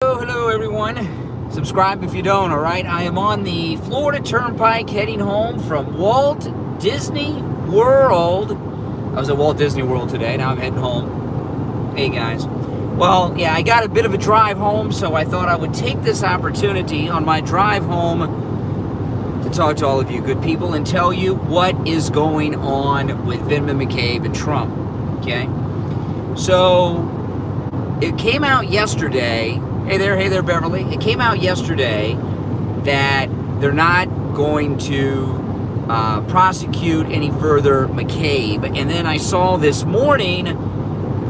Hello everyone. Subscribe if you don't, alright? I am on the Florida Turnpike heading home from Walt Disney World. I was at Walt Disney World today, now I'm heading home. Hey guys. Well, yeah, I got a bit of a drive home, so I thought I would take this opportunity on my drive home to talk to all of you good people and tell you what is going on with Vindman, McCabe, and Trump. Okay? So, it came out yesterday. Hey there, Beverly. It came out yesterday that they're not going to prosecute any further McCabe. And then I saw this morning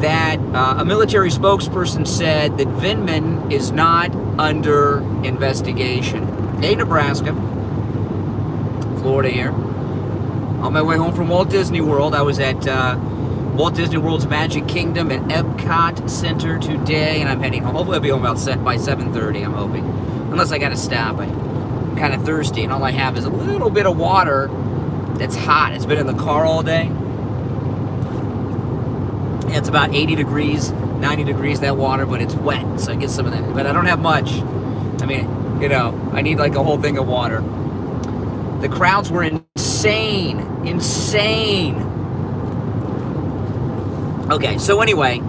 that a military spokesperson said that Vindman is not under investigation. Hey, Nebraska. Florida here. On my way home from Walt Disney World, I was at Walt Disney World's Magic Kingdom at Epcot Center today, and I'm heading home. Hopefully I'll be home about by 7:30, I'm hoping. Unless I gotta stop. I'm kind of thirsty, and all I have is a little bit of water that's hot. It's been in the car all day. It's about 80 degrees, 90 degrees, that water, but it's wet, so I get some of that. But I don't have much. I mean, you know, I need like a whole thing of water. The crowds were insane. Okay, so anyway,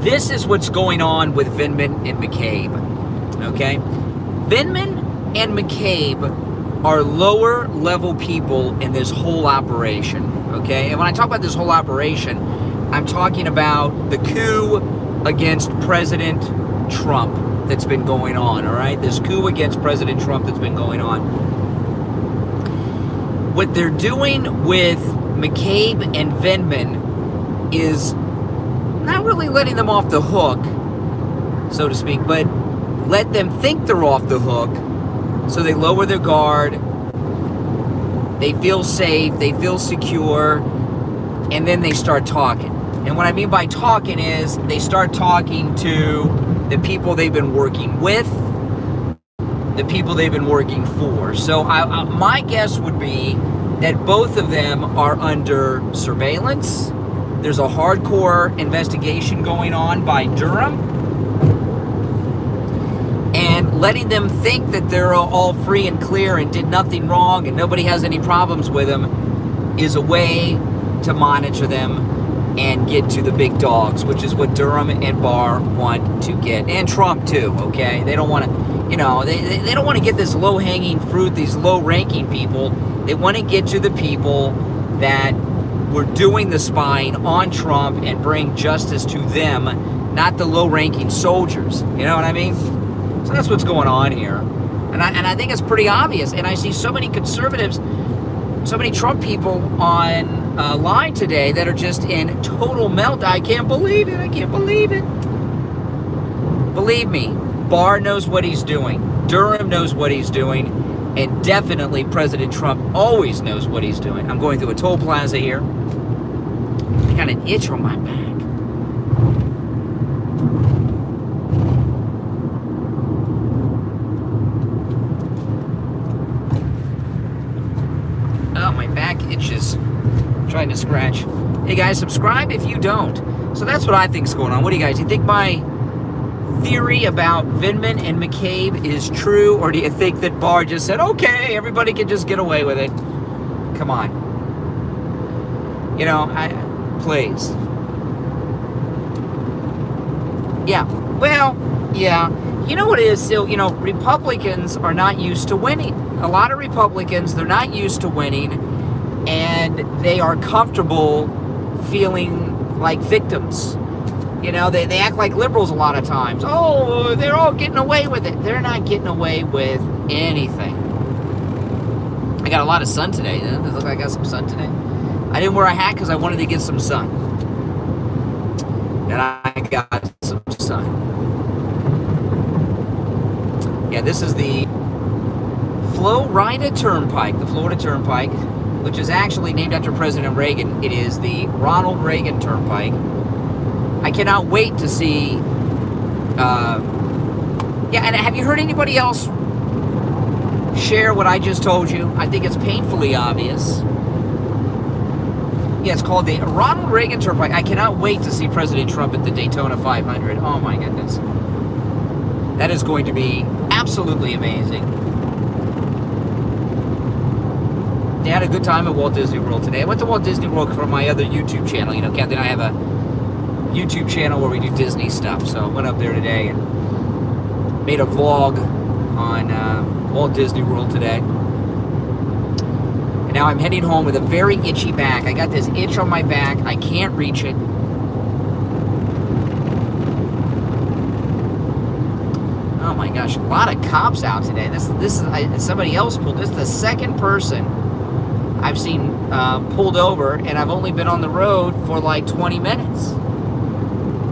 this is what's going on with Vindman and McCabe, okay? Vindman and McCabe are lower level people in this whole operation, okay? And when I talk about this whole operation, I'm talking about the coup against President Trump that's been going on, all right? This coup against President Trump that's been going on. What they're doing with McCabe and Vindman is not really letting them off the hook, so to speak, but let them think they're off the hook, so they lower their guard, they feel safe, they feel secure, and then they start talking. And what I mean by talking is they start talking to the people they've been working with, the people they've been working for. So my guess would be that both of them are under surveillance. There's a hardcore investigation going on by Durham, and letting them think that they're all free and clear and did nothing wrong and nobody has any problems with them is a way to monitor them and get to the big dogs, which is what Durham and Barr want to get, and Trump too. Okay, they don't want to, you know, they don't want to get this low-hanging fruit, these low-ranking people. They want to get to the people that were doing the spying on Trump and bring justice to them, not the low-ranking soldiers. You know what I mean? So that's what's going on here. And I think it's pretty obvious. And I see so many conservatives, so many Trump people on line today that are just in total meltdown. I can't believe it. I can't believe it. Believe me, Barr knows what he's doing. Durham knows what he's doing. And definitely President Trump always knows what he's doing. I'm going through a toll plaza here. I got an itch on my back. Oh, my back itches. Trying to scratch. Hey guys, subscribe if you don't. So that's what I think's going on. What do you guys? You think my theory about Vindman and McCabe is true, or do you think that Barr just said, okay, everybody can just get away with it? Come on. You know, please. Yeah, well, yeah. You know what it is, still, you know, Republicans are not used to winning. A lot of Republicans, they're not used to winning, and they are comfortable feeling like victims. You know, they act like liberals a lot of times. Oh, they're all getting away with it. They're not getting away with anything. I got a lot of sun today. Does it look like I got some sun today? I didn't wear a hat because I wanted to get some sun. And I got some sun. Yeah, this is the Florida Turnpike, the Florida Turnpike, which is actually named after President Reagan. It is the Ronald Reagan Turnpike. I cannot wait to see, yeah, and have you heard anybody else share what I just told you? I think it's painfully obvious. Yeah, it's called the Ronald Reagan Turnpike. I cannot wait to see President Trump at the Daytona 500. Oh my goodness. That is going to be absolutely amazing. They had a good time at Walt Disney World today. I went to Walt Disney World from my other YouTube channel. You know, Kathy and I have a YouTube channel where we do Disney stuff. So I went up there today and made a vlog on Walt Disney World today. And now I'm heading home with a very itchy back. I got this itch on my back. I can't reach it. Oh my gosh, a lot of cops out today. This is somebody else pulled. This is the second person I've seen pulled over, and I've only been on the road for like 20 minutes.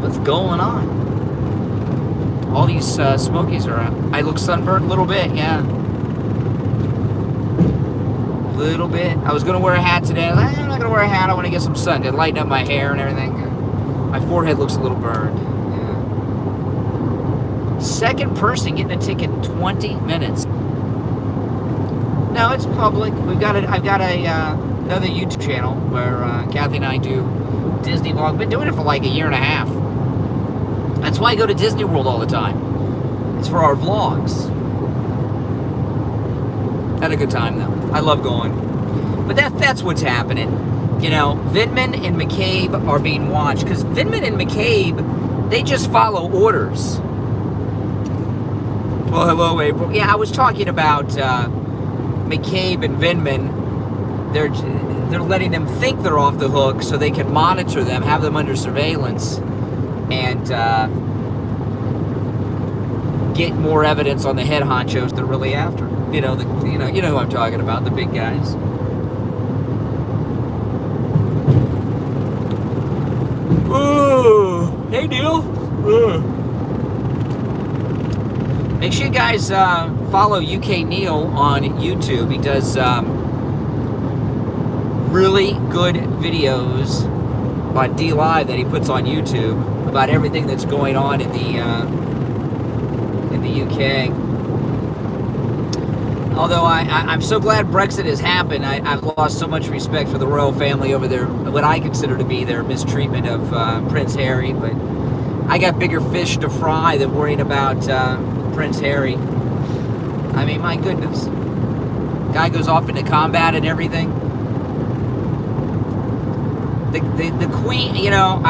What's going on? All these smokies are out. I look sunburned a little bit, yeah. A little bit. I was going to wear a hat today. I'm not going to wear a hat. I want to get some sun to lighten up my hair and everything. My forehead looks a little burned. Yeah. Second person getting a ticket in 20 minutes. No, it's public. I've got another YouTube channel where Kathy and I do Disney vlog. Been doing it for like a year and a half. That's why I go to Disney World all the time. It's for our vlogs. Had a good time though. I love going. But that's what's happening. You know, Vindman and McCabe are being watched because Vindman and McCabe, they just follow orders. Well, hello, April. Yeah, I was talking about McCabe and Vindman. They're letting them think they're off the hook so they can monitor them, have them under surveillance, and get more evidence on the head honchos they're really after. You know who I'm talking about, the big guys. Oh, hey, Neil. Make sure you guys follow UK Neil on YouTube. He does really good videos on D Live that he puts on YouTube about everything that's going on in the UK. Although I'm so glad Brexit has happened, I've lost so much respect for the royal family over their, what I consider to be their mistreatment of Prince Harry. But I got bigger fish to fry than worrying about Prince Harry. I mean, my goodness. Guy goes off into combat and everything. The Queen, you know,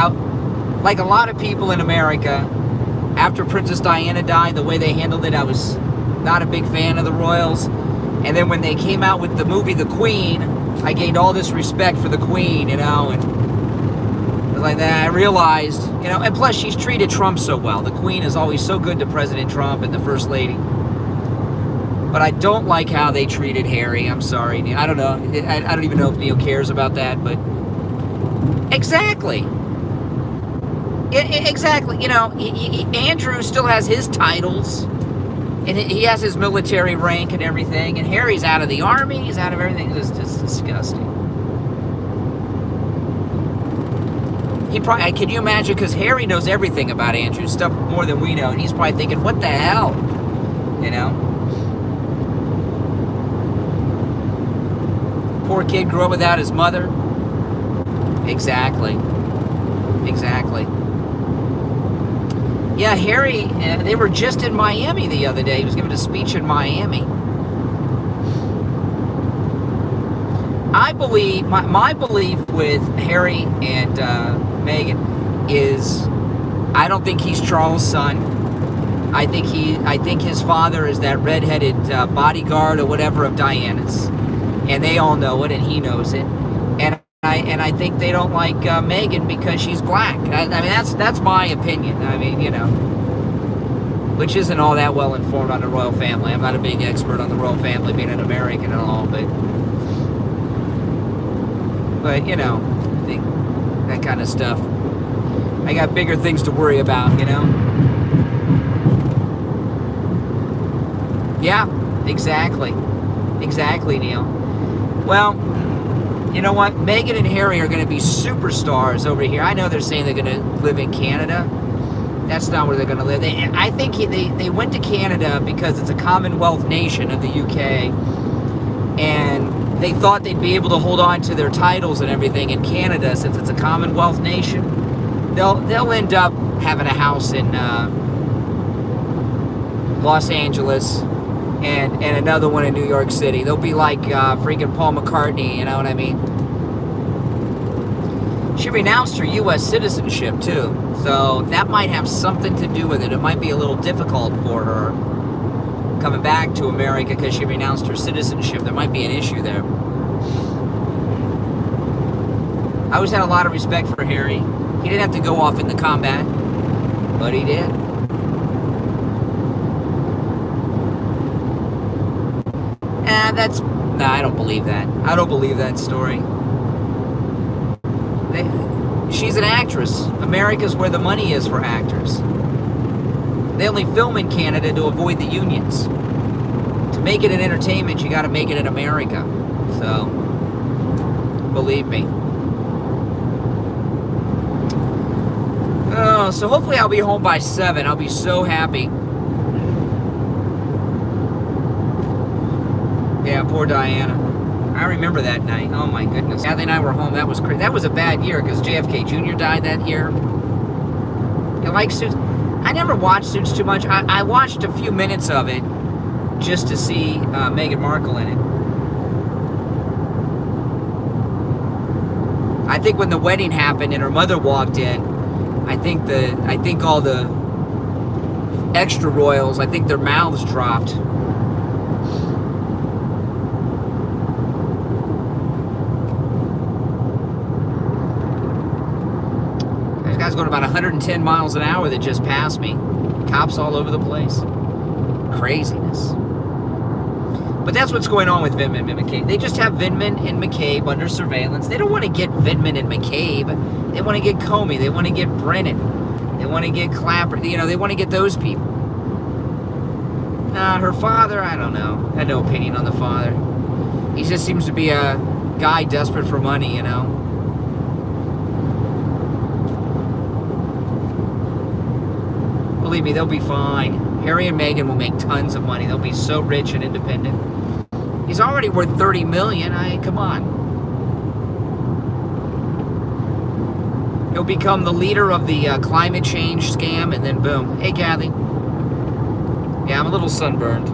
like a lot of people in America, after Princess Diana died, the way they handled it, I was not a big fan of the royals. And then when they came out with the movie The Queen, I gained all this respect for the Queen, you know, and like that, I realized, you know, and plus she's treated Trump so well. The Queen is always so good to President Trump and the First Lady. But I don't like how they treated Harry. I'm sorry, Neil. I don't know. I don't even know if Neil cares about that, but exactly. Exactly. You know, Andrew still has his titles, and he has his military rank and everything, and Harry's out of the army. He's out of everything. It's just disgusting. He probably, can you imagine? Because Harry knows everything about Andrew's stuff more than we know, and he's probably thinking, "What the hell?" You know. Poor kid grew up without his mother. Exactly. Exactly. Yeah, Harry. They were just in Miami the other day. He was giving a speech in Miami. I believe my belief with Harry and Meghan is, I don't think he's Charles' son. I think his father is that redheaded bodyguard or whatever of Diana's, and they all know it, and he knows it. And I think they don't like Meghan because she's black. I mean, that's my opinion. I mean, you know, which isn't all that well informed on the royal family. I'm not a big expert on the royal family, being an American and all, but you know, that kind of stuff. I got bigger things to worry about, you know. Yeah, exactly, Neil. Well, you know what? Meghan and Harry are going to be superstars over here. I know they're saying they're going to live in Canada. That's not where they're going to live. I think they went to Canada because it's a Commonwealth nation of the UK, and they thought they'd be able to hold on to their titles and everything in Canada since it's a Commonwealth nation. They'll end up having a house in Los Angeles, and another one in New York City. They'll be like freaking Paul McCartney, you know what I mean? She renounced her U.S. citizenship, too. So that might have something to do with it. It might be a little difficult for her coming back to America because she renounced her citizenship. There might be an issue there. I always had a lot of respect for Harry. He didn't have to go off into combat, but he did. I don't believe that. I don't believe that story. She's an actress. America's where the money is for actors. They only film in Canada to avoid the unions. To make it in entertainment, you got to make it in America. So, believe me. Oh, so hopefully I'll be home by 7. I'll be so happy. Yeah, poor Diana. I remember that night. Oh my goodness. Kathy and I were home. That was crazy. That was a bad year because JFK Jr. died that year. You like Suits? I never watched Suits too much. I watched a few minutes of it just to see Meghan Markle in it. I think when the wedding happened and her mother walked in, I think all the extra royals, I think their mouths dropped. Guy's going about 110 miles an hour that just passed me. Cops all over the place. Craziness. But that's what's going on with Vindman and McCabe. They just have Vindman and McCabe under surveillance. They don't want to get Vindman and McCabe. They want to get Comey. They want to get Brennan. They want to get Clapper. You know, they want to get those people. Her father, I don't know. I had no opinion on the father. He just seems to be a guy desperate for money, you know. Believe me, they'll be fine. Harry and Meghan will make tons of money. They'll be so rich and independent. He's already worth $30 million. Come on. He'll become the leader of the climate change scam, and then boom. Hey, Kathy. Yeah, I'm a little sunburned.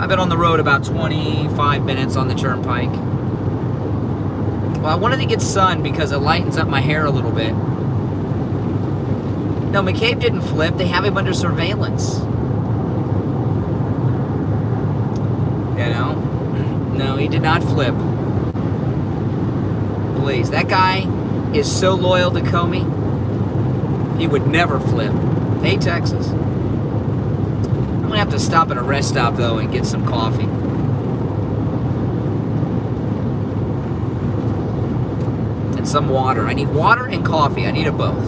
I've been on the road about 25 minutes on the turnpike. Well, I wanted to get sun because it lightens up my hair a little bit. No, McCabe didn't flip. They have him under surveillance. You know? No, he did not flip. Please. That guy is so loyal to Comey. He would never flip. Hey, Texas. I'm going to have to stop at a rest stop, though, and get some coffee. Some water. I need water and coffee. I need them both.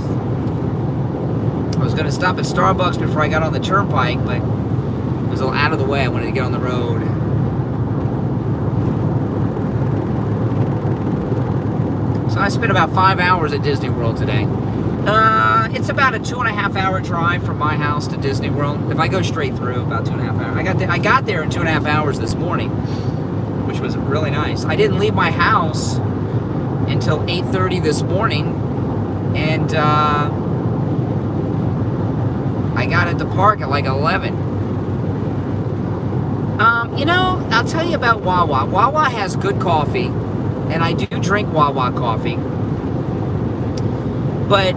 I was going to stop at Starbucks before I got on the turnpike, but it was a little out of the way. I wanted to get on the road. So I spent about 5 hours at Disney World today. It's about a 2.5 hour drive from my house to Disney World. If I go straight through, about 2.5 hours. I got there in 2.5 hours this morning, which was really nice. I didn't leave my house until 8:30 this morning, and I got at the park at like 11. You know, I'll tell you about Wawa. Wawa has good coffee, and I do drink Wawa coffee. But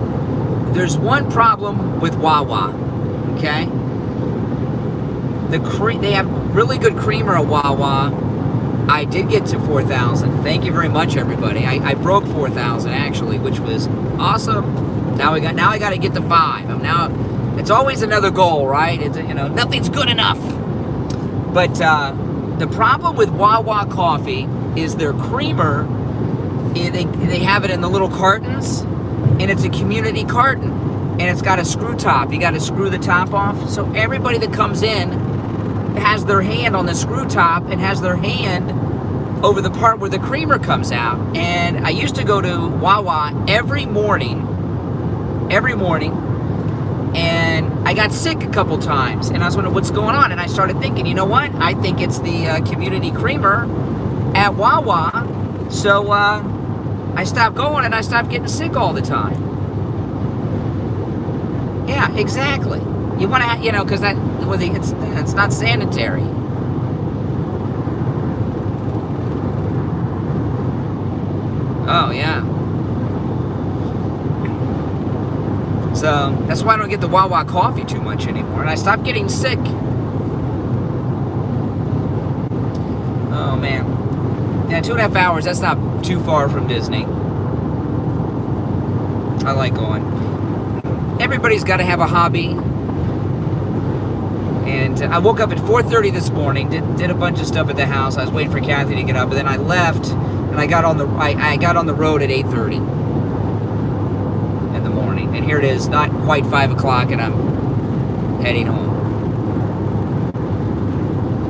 there's one problem with Wawa, okay? They have really good creamer at Wawa. I did get to 4,000. Thank you very much, everybody. I broke 4,000 actually, which was awesome. Now I got to get to 5. It's always another goal, right? It's, you know, nothing's good enough. But the problem with Wawa coffee is their creamer. They have it in the little cartons, and it's a community carton, and it's got a screw top. You got to screw the top off. So everybody that comes in has their hand on the screw top and has their hand over the part where the creamer comes out. And I used to go to Wawa every morning, and I got sick a couple times, and I was wondering what's going on, and I started thinking, you know what, I think it's the community creamer at Wawa. So I stopped going and I stopped getting sick all the time. Yeah, exactly. You want to, because it's not sanitary. Oh, yeah. So, that's why I don't get the Wawa coffee too much anymore. And I stopped getting sick. Oh, man. Yeah, 2.5 hours, that's not too far from Disney. I like going. Everybody's got to have a hobby. And I woke up at 4:30 this morning, did a bunch of stuff at the house. I was waiting for Kathy to get up, and then I left, and I got on the road at 8:30 in the morning. And here it is, not quite 5 o'clock, and I'm heading home.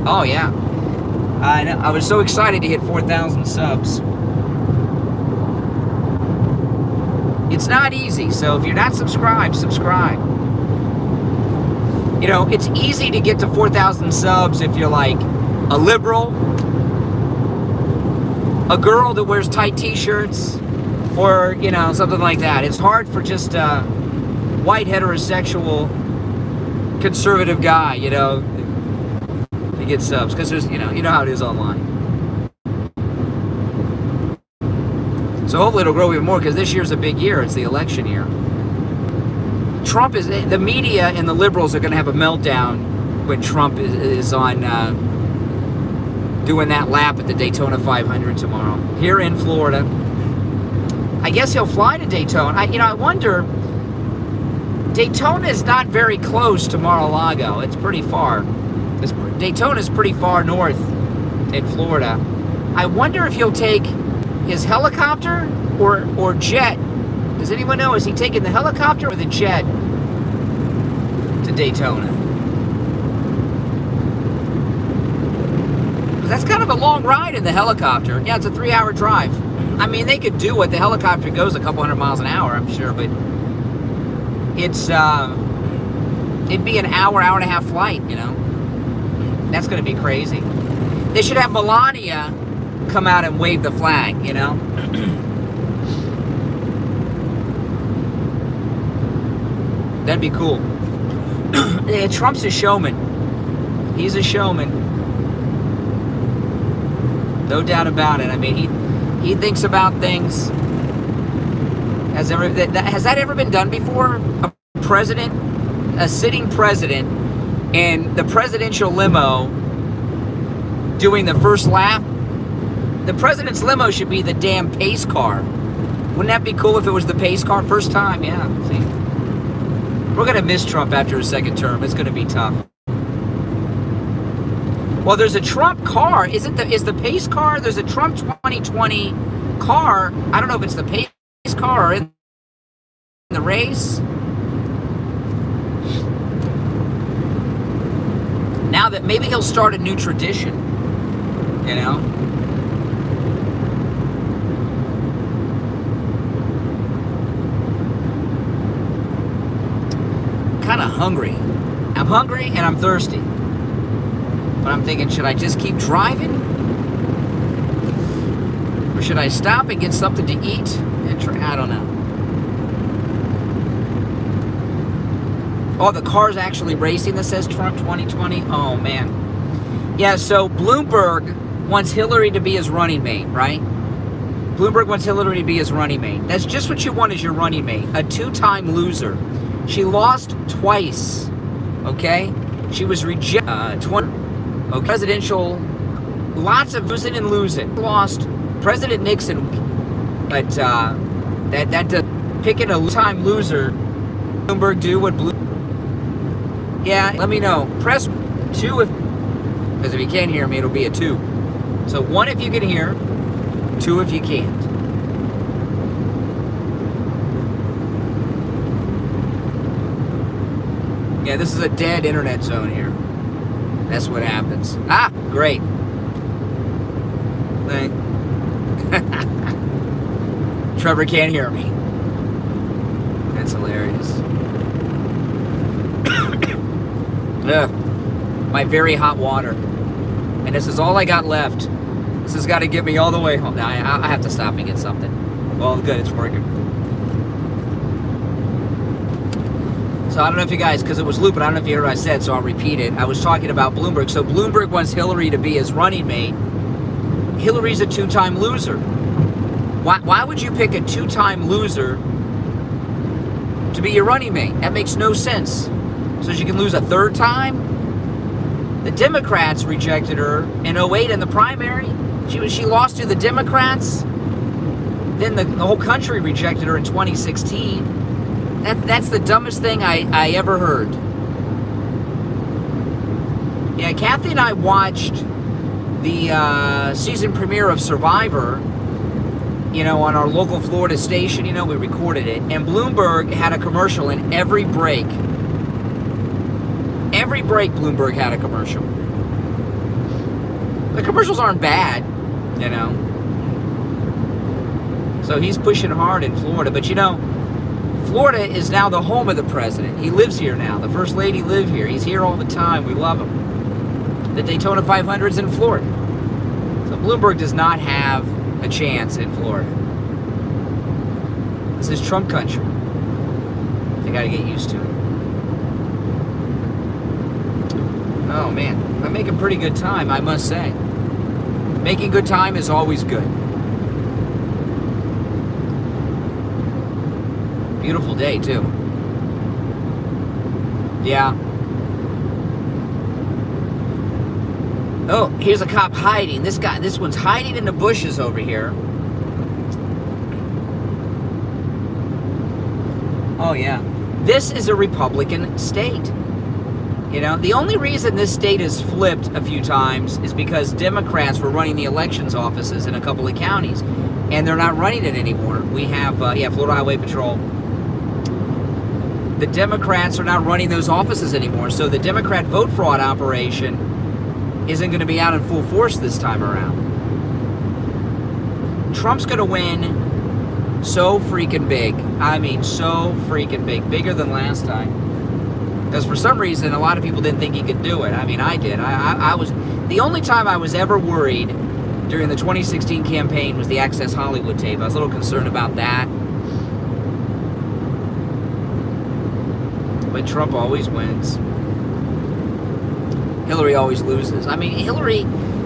Oh, yeah. I know. I was so excited to hit 4,000 subs. It's not easy, so if you're not subscribed, subscribe. It's easy to get to 4,000 subs if you're like a liberal, a girl that wears tight t-shirts, or, something like that. It's hard for just a white, heterosexual, conservative guy, to get subs, because there's, you know how it is online. So hopefully it'll grow even more, because this year's a big year. It's the election year. The media and the liberals are going to have a meltdown when Trump is on doing that lap at the Daytona 500 tomorrow here in Florida. I guess he'll fly to Daytona. I wonder. Daytona is not very close to Mar-a-Lago. It's pretty far. Daytona is pretty far north in Florida. I wonder if he'll take his helicopter or jet. Does anyone know? Is he taking the helicopter or the jet to Daytona? That's kind of a long ride in the helicopter. Yeah, it's a 3-hour drive. I mean, they could do it. The helicopter goes a couple hundred miles an hour, I'm sure, but it'd be an hour and a half flight, That's going to be crazy. They should have Melania come out and wave the flag, That'd be cool. Yeah, Trump's a showman. He's a showman. No doubt about it. I mean, he thinks about things. Has that ever been done before? A sitting president, and the presidential limo doing the first lap? The president's limo should be the damn pace car. Wouldn't that be cool if it was the pace car? First time, yeah. See? We're going to miss Trump after his second term. It's going to be tough. Well, there's a Trump car. Is the pace car? There's a Trump 2020 car. I don't know if it's the pace car or in the race. Now that maybe he'll start a new tradition, Kind of hungry. I'm hungry and I'm thirsty. But I'm thinking, should I just keep driving? Or should I stop and get something to eat and try? I don't know. Oh, the car's actually racing that says Trump 2020. Oh, man. Yeah, so Bloomberg wants Hillary to be his running mate, right? Bloomberg wants Hillary to be his running mate. That's just what you want as your running mate. A 2-time loser. She lost twice, okay? She was rejected. Okay. Presidential, lots of losing. Lost President Nixon, but picking a time loser. Bloomberg do what Bloomberg. Yeah, let me know. Press 2 because if you can't hear me, it'll be a 2. So 1 if you can hear, 2 if you can't. Yeah, this is a dead internet zone here. That's what happens. Ah, great. Trevor can't hear me. That's hilarious. Ugh. My very hot water. And this is all I got left. This has got to get me all the way home. Now, I have to stop and get something. Well, good, it's working. So I don't know if you guys, because it was looping, I don't know if you heard what I said, so I'll repeat it. I was talking about Bloomberg. So Bloomberg wants Hillary to be his running mate. Hillary's a two-time loser. Why would you pick a two-time loser to be your running mate? That makes no sense. So she can lose a third time? The Democrats rejected her in 2008 in the primary. She lost to the Democrats. Then the whole country rejected her in 2016. That's the dumbest thing I ever heard. Yeah, Kathy and I watched the season premiere of Survivor, on our local Florida station. We recorded it. And Bloomberg had a commercial in every break. Every break, Bloomberg had a commercial. The commercials aren't bad, So he's pushing hard in Florida. But Florida is now the home of the president. He lives here now. The First Lady lives here. He's here all the time. We love him. The Daytona 500's in Florida. So Bloomberg does not have a chance in Florida. This is Trump country. They got to get used to it. Oh, man. I'm making pretty good time, I must say. Making good time is always good. Beautiful day, too. Yeah. Oh, here's a cop hiding. This one's hiding in the bushes over here. Oh, yeah. This is a Republican state. The only reason this state has flipped a few times is because Democrats were running the elections offices in a couple of counties, and they're not running it anymore. We have, Florida Highway Patrol. The Democrats are not running those offices anymore, so the Democrat vote fraud operation isn't going to be out in full force this time around. Trump's going to win so freaking big. I mean, so freaking big. Bigger than last time. Because for some reason, a lot of people didn't think he could do it. I mean, I did. I was... The only time I was ever worried during the 2016 campaign was the Access Hollywood tape. I was a little concerned about that. But Trump always wins. Hillary always loses. I mean, Hillary,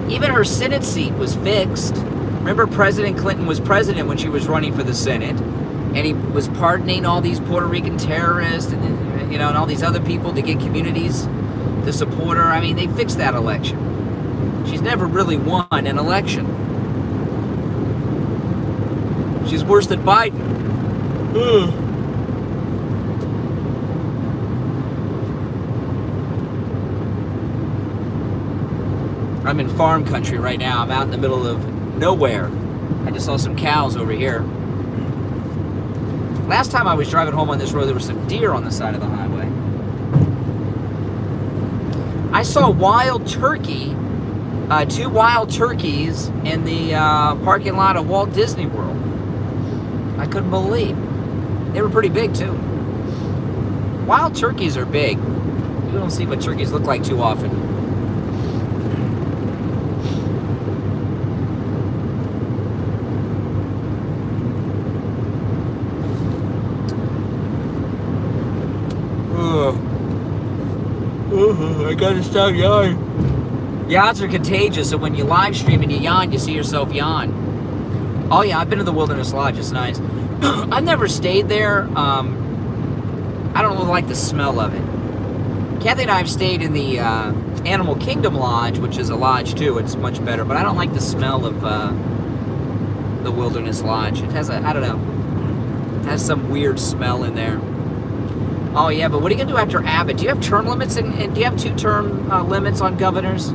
even her Senate seat was fixed. Remember, President Clinton was president when she was running for the Senate, and he was pardoning all these Puerto Rican terrorists and all these other people to get communities to support her. I mean, they fixed that election. She's never really won an election. She's worse than Biden. I'm in farm country right now. I'm out in the middle of nowhere. I just saw some cows over here. Last time I was driving home on this road, there were some deer on the side of the highway. I saw wild turkey, 2 wild turkeys in the parking lot of Walt Disney World. I couldn't believe. They were pretty big, too. Wild turkeys are big. You don't see what turkeys look like too often. I gotta stop yawning. Yawns are contagious, so when you live stream and you yawn, you see yourself yawn. Oh yeah, I've been to the Wilderness Lodge. It's nice. I've never stayed there. I don't really like the smell of it. Kathy and I have stayed in the Animal Kingdom Lodge, which is a lodge too. It's much better, but I don't like the smell of the Wilderness Lodge. It has I don't know. It has some weird smell in there. Oh, yeah, but what are you going to do after Abbott? Do you have term limits? And do you have 2-term limits on governors?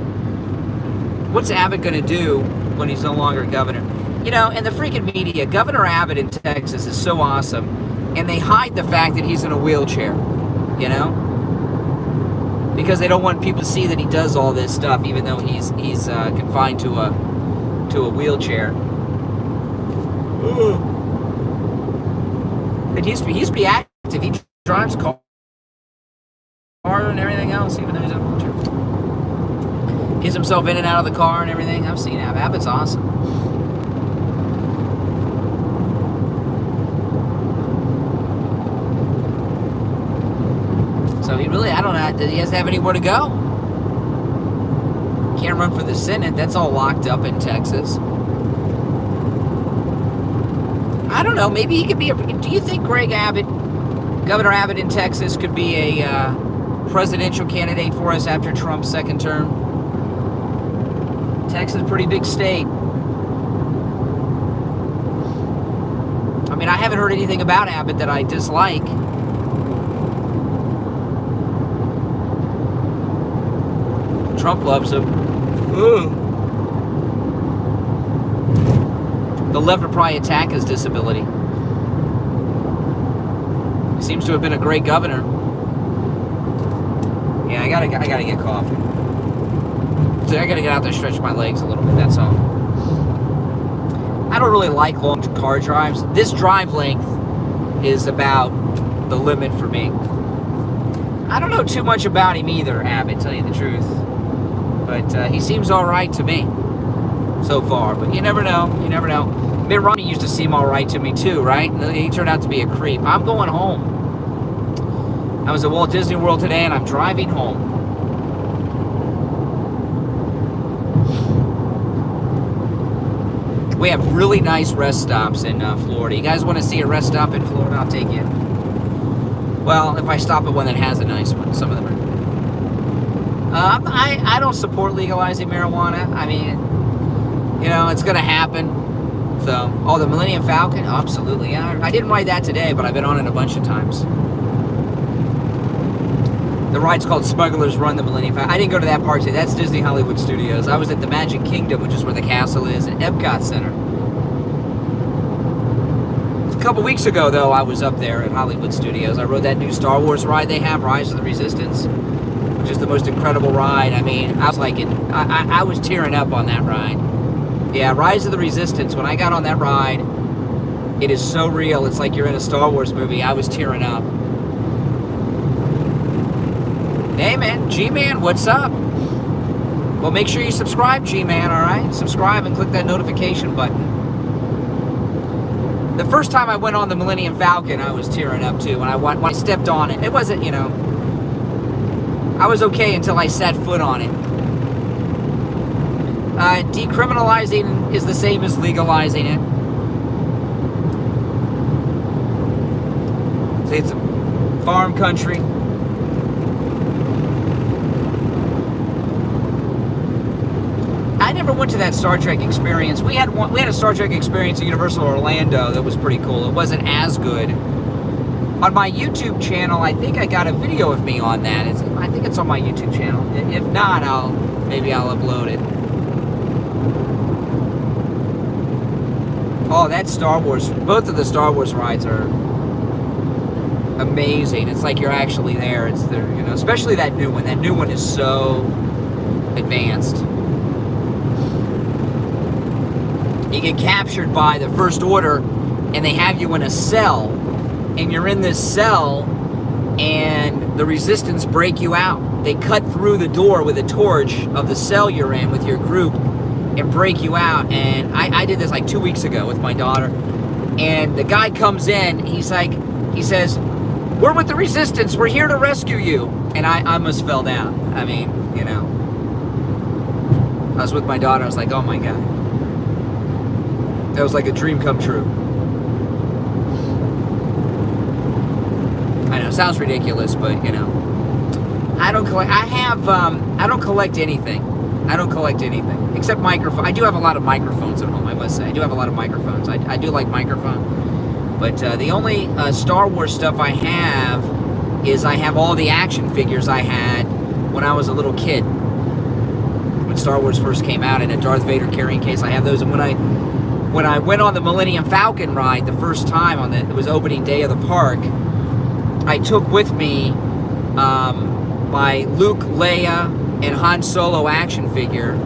What's Abbott going to do when he's no longer governor? And the freaking media, Governor Abbott in Texas is so awesome. And they hide the fact that he's in a wheelchair, because they don't want people to see that he does all this stuff, even though he's confined to a wheelchair. But he used to be active. He drives car and everything else, even though he's in a wheelchair. Gets himself in and out of the car and everything. I've seen Abbott. Abbott's awesome. So he really, I don't know, he doesn't have anywhere to go. Can't run for the Senate. That's all locked up in Texas. I don't know. Maybe he could be do you think Greg Abbott, Governor Abbott in Texas, could be a presidential candidate for us after Trump's second term? Texas is a pretty big state. I mean, I haven't heard anything about Abbott that I dislike. Trump loves him. Ooh. The left will probably attack his disability. He seems to have been a great governor. Yeah, I gotta get coffee. So I gotta get out there, stretch my legs a little bit. That's all. I don't really like long car drives. This drive length is about the limit for me. I don't know too much about him either, Abbott, to tell you the truth. But he seems all right to me so far. But you never know. You never know. Mitt Romney used to seem all right to me too, right? He turned out to be a creep. I'm going home. I was at Walt Disney World today, and I'm driving home. We have really nice rest stops in Florida. You guys want to see a rest stop in Florida? I'll take you. Well, if I stop at one that has a nice one, some of them are. I don't support legalizing marijuana. I mean, you know, it's going to happen. So, the Millennium Falcon? Oh, absolutely. Yeah, I didn't ride that today, but I've been on it a bunch of times. The ride's called Smuggler's Run, the Millennium Falcon. I didn't go to that part today. That's Disney Hollywood Studios. I was at the Magic Kingdom, which is where the castle is, at Epcot Center. A couple weeks ago, though, I was up there at Hollywood Studios. I rode that new Star Wars ride they have, Rise of the Resistance, which is the most incredible ride. I mean, I was like, I was tearing up on that ride. Yeah, Rise of the Resistance, when I got on that ride, it is so real. It's like you're in a Star Wars movie. I was tearing up. Hey, man, G-Man, what's up? Well, make sure you subscribe, G-Man, all right? Subscribe and click that notification button. The first time I went on the Millennium Falcon, I was tearing up, too, when I stepped on it. It wasn't, you know, I was okay until I set foot on it. Decriminalizing is the same as legalizing it. See, it's a farm country. I never went to that Star Trek experience. We had a Star Trek experience at Universal Orlando that was pretty cool. It wasn't as good. On my YouTube channel, I think I got a video of me on that. I think it's on my YouTube channel. If not, maybe I'll upload it. Oh, that Star Wars, both of the Star Wars rides are amazing. It's like you're actually there. It's there, you know, especially that new one. That new one is so advanced. You get captured by the First Order, and they have you in a cell, and you're in this cell, and the Resistance break you out. They cut through the door with a torch of the cell you're in with your group and break you out. And I did this like 2 weeks ago with my daughter, and the guy comes in, he says, "We're with the Resistance, we're here to rescue you." And I almost fell down. I mean, you know, I was with my daughter, I was like, oh my God. That was like a dream come true. I know, it sounds ridiculous, but you know, I don't collect anything. I don't collect anything except microphone. I do have a lot of microphones at home, I must say. I do have a lot of microphones. I do like microphone. But the only Star Wars stuff I have is I have all the action figures I had when I was a little kid. When Star Wars first came out in a Darth Vader carrying case, I have those. And when I went on the Millennium Falcon ride the first time it was opening day of the park, I took with me my Luke, Leia, and Han Solo action figures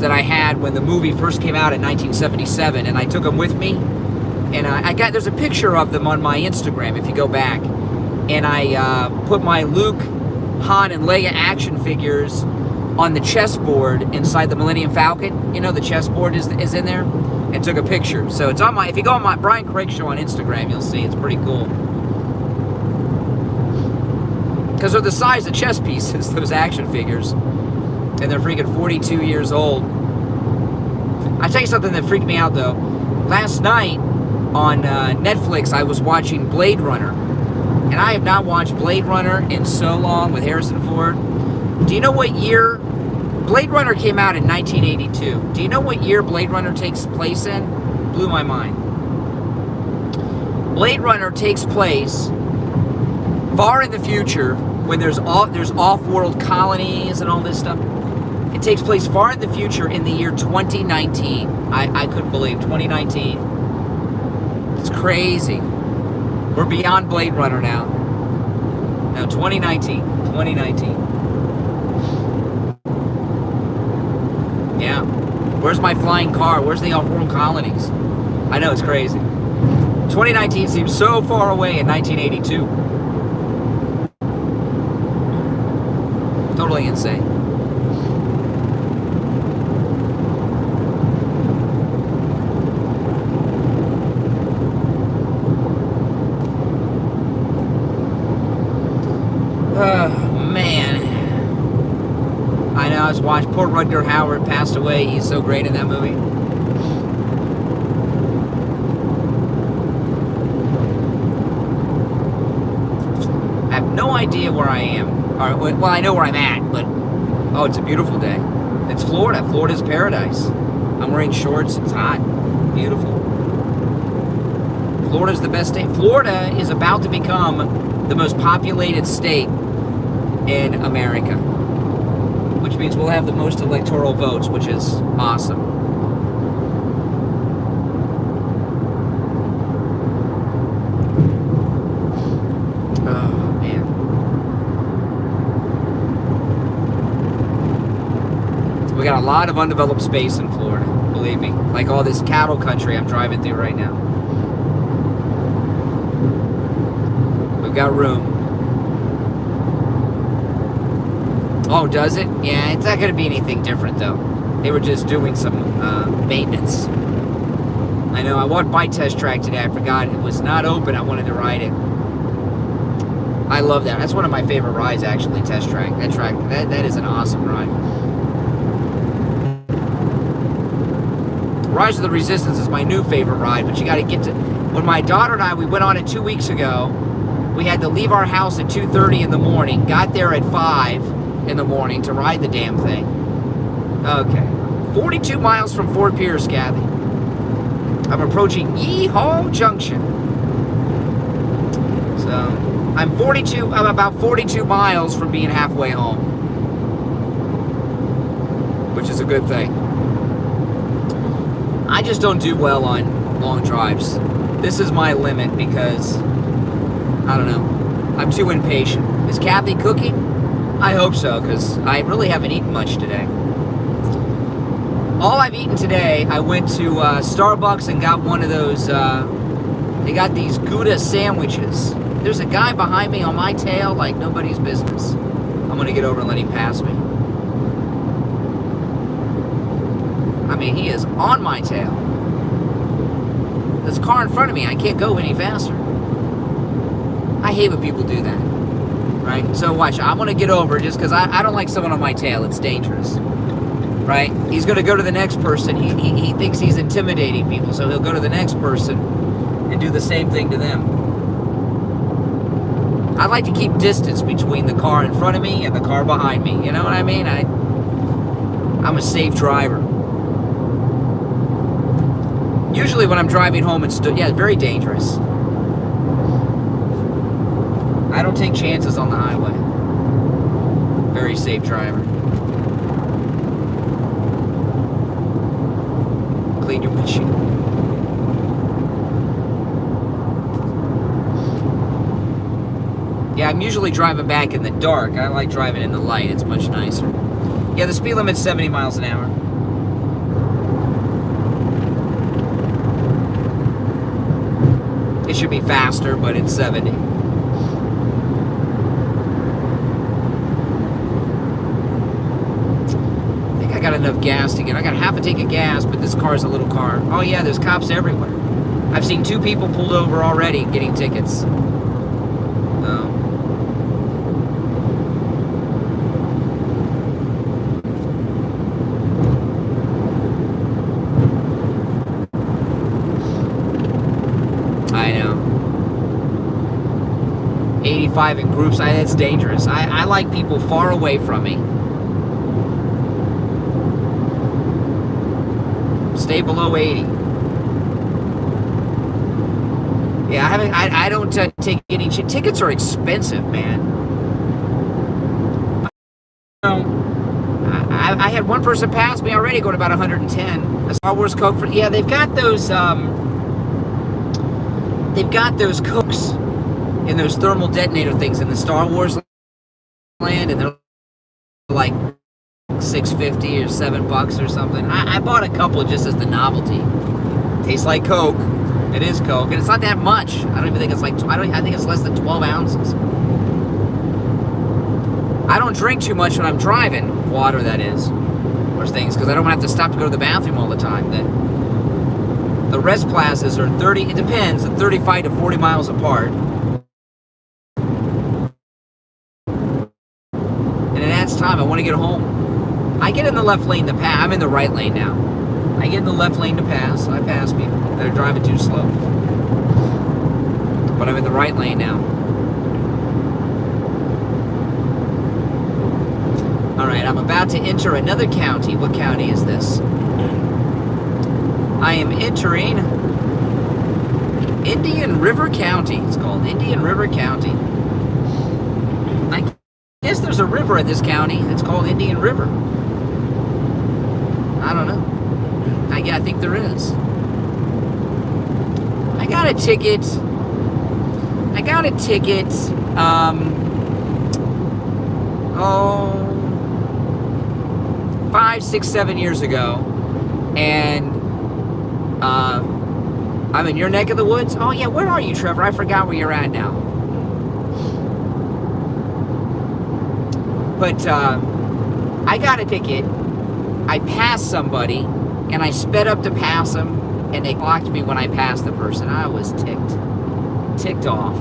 that I had when the movie first came out in 1977, and I took them with me. And there's a picture of them on my Instagram if you go back. And I put my Luke, Han, and Leia action figures on the chessboard inside the Millennium Falcon. You know, the chessboard is in there, and took a picture. So it's on if you go on my Brian Craig Show on Instagram, you'll see it's pretty cool. Because they're the size of chess pieces, those action figures. And they're freaking 42 years old. I tell you something that freaked me out, though. Last night on Netflix, I was watching Blade Runner. And I have not watched Blade Runner in so long with Harrison Ford. Do you know what year? Blade Runner came out in 1982. Do you know what year Blade Runner takes place in? Blew my mind. Blade Runner takes place far in the future when there's off-world colonies and all this stuff. It takes place far in the future in the year 2019. I couldn't believe 2019. It's crazy. We're beyond Blade Runner now. Now 2019. 2019. Yeah. Where's my flying car? Where's the off-world colonies? I know, it's crazy. 2019 seems so far away in 1982. Totally insane. Man. I know, I was watching, poor Rutger Hauer passed away. He's so great in that movie. I have no idea where I am. Or, well, I know where I'm at, but oh, it's a beautiful day. It's Florida. Florida's paradise. I'm wearing shorts. It's hot. Beautiful. Florida's the best state. Florida is about to become the most populated state in America, which means we'll have the most electoral votes, which is awesome. Oh, man. We got a lot of undeveloped space in Florida, believe me. Like all this cattle country I'm driving through right now. We've got room. Oh, does it? Yeah, it's not going to be anything different, though. They were just doing some maintenance. I know, I walked by Test Track today. I forgot it was not open. I wanted to ride it. I love that. That's one of my favorite rides, actually, Test Track. That is an awesome ride. Rise of the Resistance is my new favorite ride, but you got to get to... When my daughter and I, we went on it 2 weeks ago. We had to leave our house at 2:30 in the morning. Got there at 5 in the morning to ride the damn thing. Okay. 42 miles from Fort Pierce, Kathy. I'm approaching Yeehaw Junction. So, I'm about 42 miles from being halfway home. Which is a good thing. I just don't do well on long drives. This is my limit because, I don't know, I'm too impatient. Is Kathy cooking? I hope so, because I really haven't eaten much today. All I've eaten today, I went to Starbucks and got one of those, they got these Gouda sandwiches. There's a guy behind me on my tail like nobody's business. I'm going to get over and let him pass me. I mean, he is on my tail. There's a car in front of me. I can't go any faster. I hate when people do that. Right? So watch, I'm going to get over just because I don't like someone on my tail. It's dangerous. Right? He's going to go to the next person. He thinks he's intimidating people, so he'll go to the next person and do the same thing to them. I like to keep distance between the car in front of me and the car behind me. You know what I mean? I'm a safe driver. Usually when I'm driving home, it's very dangerous. I don't take chances on the highway. Very safe driver. Clean your windshield. Yeah, I'm usually driving back in the dark. I like driving in the light. It's much nicer. Yeah, the speed limit's 70 miles an hour. It should be faster, but it's 70. I got enough gas to get. I got half a tank of gas, but this car's a little car. Oh yeah, there's cops everywhere. I've seen 2 people pulled over already getting tickets. 85 in groups. That's dangerous. I like people far away from me. Stay below 80. Yeah, I don't take any tickets are expensive, man. I had one person pass me already going about 110. A Star Wars Coke for they've got those Cokes in those thermal detonator things in the Star Wars land, and they're like $6.50 or $7 or something. I bought a couple just as the novelty. Tastes like Coke. It is Coke, and it's not that much. I don't even think it's like I think it's less than 12 ounces. I don't drink too much when I'm driving, water that is, or things, because I don't have to stop to go to the bathroom all the time. The rest plazas are 30. It depends, 35 to 40 miles apart. And it adds time. I want to get home. I get in the left lane to pass. I'm in the right lane now. I get in the left lane to pass. I pass people that are driving too slow. But I'm in the right lane now. All right, I'm about to enter another county. What county is this? I am entering Indian River County. It's called Indian River County. I guess there's a river in this county. It's called Indian River. I don't know. I think there is. I got a ticket. 5, 6, 7 years ago, and I'm in your neck of the woods. Oh yeah, where are you, Trevor? I forgot where you're at now. But I got a ticket. I passed somebody, and I sped up to pass them, and they clocked me when I passed the person. I was ticked off.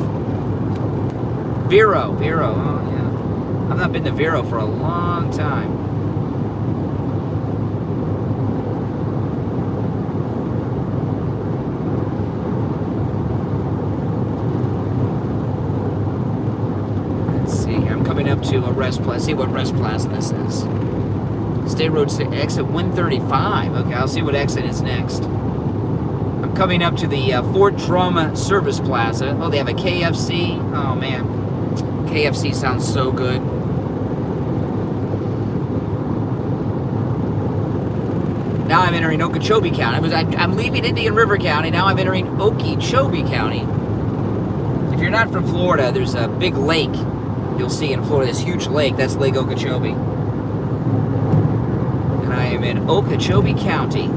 Vero, oh yeah. I've not been to Vero for a long time. Up to a rest plaza. See what rest plaza this is. State Road exit 135. Okay, I'll see what exit is next. I'm coming up to the Fort Drum Service Plaza. Oh, they have a KFC. Oh man, KFC sounds so good. Now I'm entering Okeechobee County. I'm leaving Indian River County. Now I'm entering Okeechobee County. If you're not from Florida, there's a big lake. You'll see in Florida, this huge lake. That's Lake Okeechobee. And I am in Okeechobee County.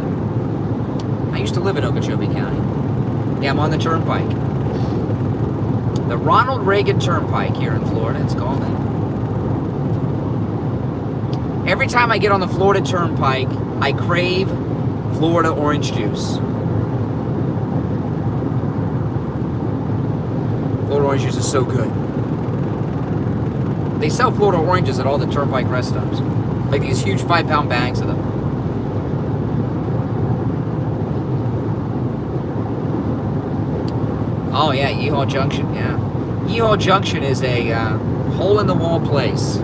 I used to live in Okeechobee County. Yeah, I'm on the Turnpike. The Ronald Reagan Turnpike here in Florida, it's called that. Every time I get on the Florida Turnpike, I crave Florida orange juice. Florida orange juice is so good. They sell Florida oranges at all the Turnpike rest stops. Like these huge 5-pound bags of them. Oh yeah, Yeehaw Junction, yeah. Yeehaw Junction is a hole-in-the-wall place.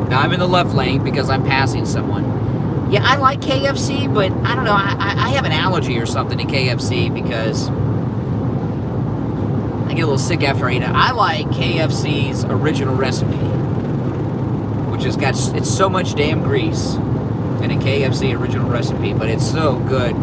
Now I'm in the left lane because I'm passing someone. Yeah, I like KFC, but I don't know, I have an allergy or something to KFC because I get a little sick after I eat it. I like KFC's original recipe, which has got, it's so much damn grease in a KFC original recipe, but it's so good.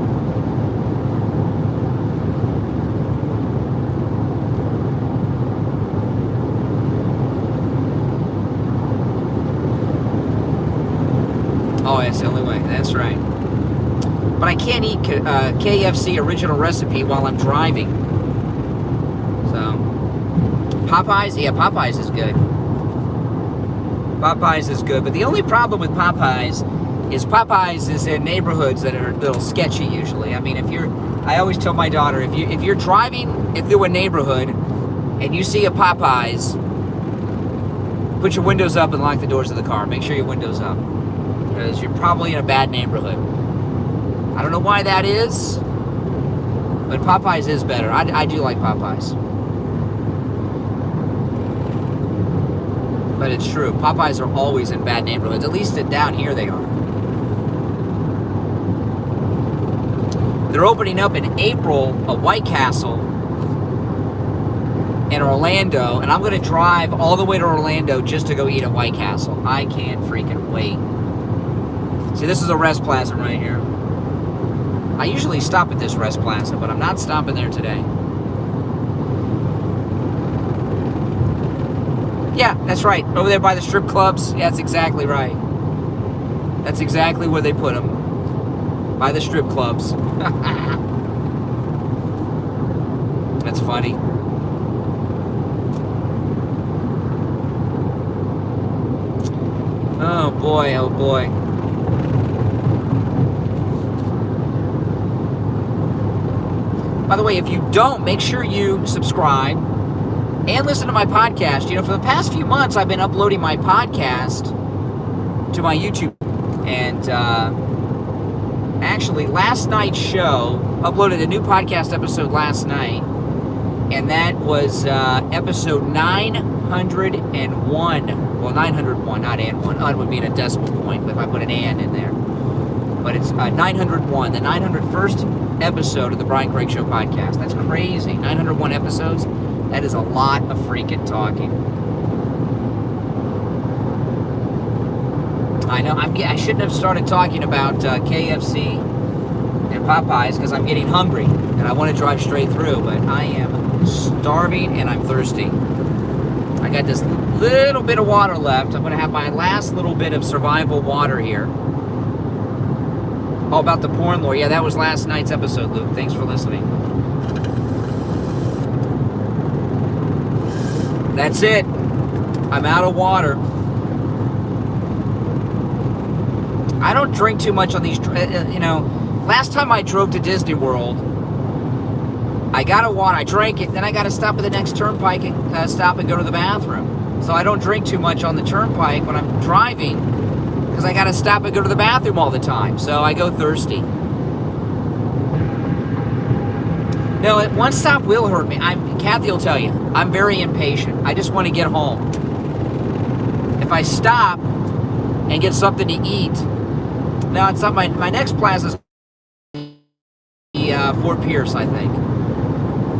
Oh, that's the only way. That's right. But I can't eat KFC original recipe while I'm driving. So, Popeyes? Yeah, Popeyes is good. Popeyes is good. But the only problem with Popeyes is in neighborhoods that are a little sketchy usually. I mean, I always tell my daughter, if you're driving through a neighborhood and you see a Popeyes, put your windows up and lock the doors of the car. Make sure your windows up. Because you're probably in a bad neighborhood. I don't know why that is. But Popeyes is better. I do like Popeyes. But it's true. Popeyes are always in bad neighborhoods. At least down here they are. They're opening up in April a White Castle in Orlando, and I'm going to drive all the way to Orlando just to go eat at White Castle. I can't freaking wait. See, this is a rest plaza right here. I usually stop at this rest plaza, but I'm not stopping there today. Yeah, that's right. Over there by the strip clubs. Yeah, that's exactly right. That's exactly where they put them. By the strip clubs. That's funny. Oh boy, oh boy. By the way, if you don't, make sure you subscribe and listen to my podcast. You know, for the past few months, I've been uploading my podcast to my YouTube. And actually, last night's show, uploaded a new podcast episode last night. And that was episode 901. Well, 901, not and one. Un would be in a decimal point if I put an and in there. But it's 901, the 901st episode of the Brian Craig Show podcast. That's crazy. 901 episodes. That is a lot of freaking talking. I know. I shouldn't have started talking about KFC and Popeyes because I'm getting hungry and I want to drive straight through. But I am starving and I'm thirsty. I got this little bit of water left. I'm going to have my last little bit of survival water here. Oh, about the porn lore. Yeah, that was last night's episode, Luke. Thanks for listening. That's it. I'm out of water. I don't drink too much on these, you know, last time I drove to Disney World, I got a water, I drank it, then I got to stop at the next turnpike and stop and go to the bathroom. So I don't drink too much on the turnpike when I'm driving, because I got to stop and go to the bathroom all the time. So I go thirsty. No, one stop will hurt me. Kathy will tell you, I'm very impatient. I just want to get home. If I stop and get something to eat, now it's not my next plaza is Fort Pierce, I think.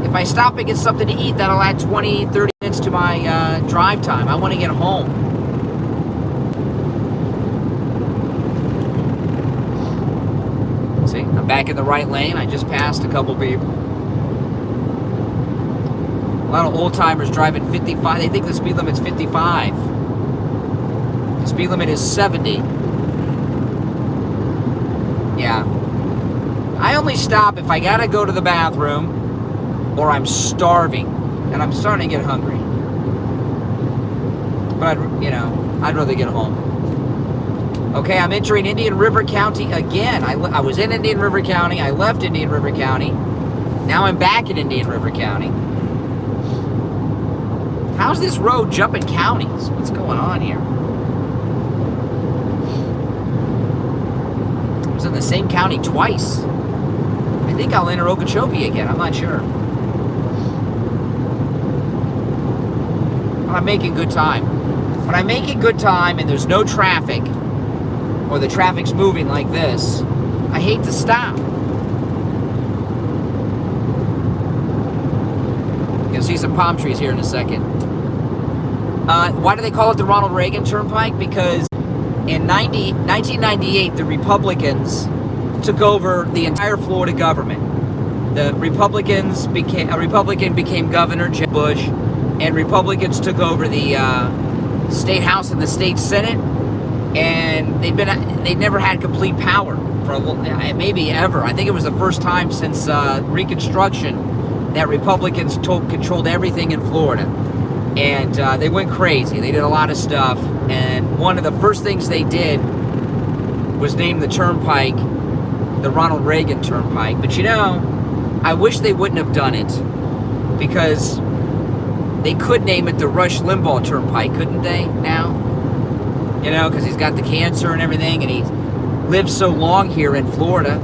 If I stop and get something to eat, that'll add 20, 30 minutes to my drive time. I want to get home. See, I'm back in the right lane. I just passed a couple people. A lot of old-timers driving 55. They think the speed limit's 55. The speed limit is 70. Yeah. I only stop if I gotta go to the bathroom or I'm starving and I'm starting to get hungry. But, I'd rather get home. Okay, I'm entering Indian River County again. I was in Indian River County. I left Indian River County. Now I'm back in Indian River County. How's this road jumping counties? What's going on here? I was in the same county twice. I think I'll enter Okeechobee again. I'm not sure. But I'm making good time. When I'm making good time and there's no traffic, or the traffic's moving like this, I hate to stop. You'll see some palm trees here in a second. Why do they call it the Ronald Reagan Turnpike? Because in 1998, the Republicans took over the entire Florida government. A Republican became governor, Jeb Bush, and Republicans took over the state house and the state senate, and they'd never had complete power for maybe ever. I think it was the first time since Reconstruction that Republicans controlled everything in Florida. And they went crazy. They did a lot of stuff. And one of the first things they did was name the turnpike the Ronald Reagan Turnpike. But I wish they wouldn't have done it. Because they could name it the Rush Limbaugh Turnpike, couldn't they, now? Because he's got the cancer and everything. And he lived so long here in Florida.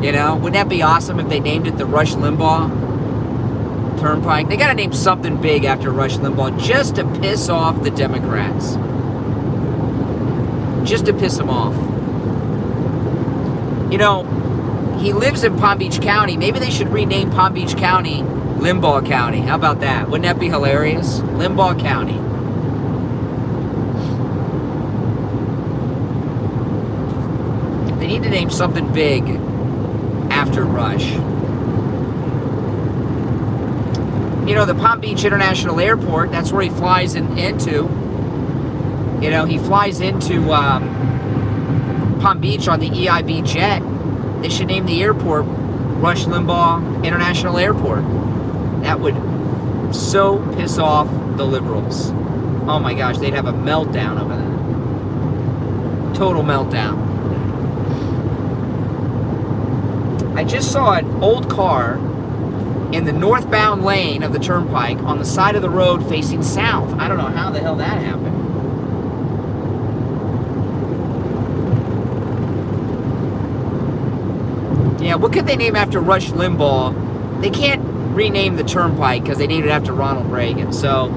You know, wouldn't that be awesome if they named it the Rush Limbaugh Turnpike? They got to name something big after Rush Limbaugh just to piss off the Democrats. Just to piss them off. You know, he lives in Palm Beach County. Maybe they should rename Palm Beach County Limbaugh County. How about that? Wouldn't that be hilarious? Limbaugh County. They need to name something big after Rush. You know, the Palm Beach International Airport, that's where he flies into. You know, he flies into Palm Beach on the EIB jet. They should name the airport Rush Limbaugh International Airport. That would so piss off the liberals. Oh my gosh, they'd have a meltdown over that. Total meltdown. I just saw an old car in the northbound lane of the turnpike on the side of the road facing south. I don't know how the hell that happened. Yeah, what could they name after Rush Limbaugh? They can't rename the turnpike because they named it after Ronald Reagan. So,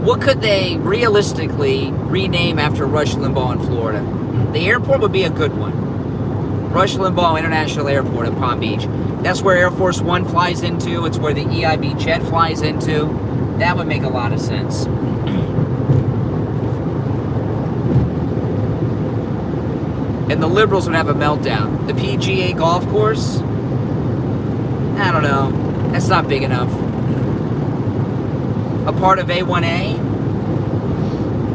what could they realistically rename after Rush Limbaugh in Florida? The airport would be a good one. Rush Limbaugh International Airport in Palm Beach. That's where Air Force One flies into. It's where the EIB jet flies into. That would make a lot of sense. And the liberals would have a meltdown. The PGA golf course? I don't know. That's not big enough. A part of A1A?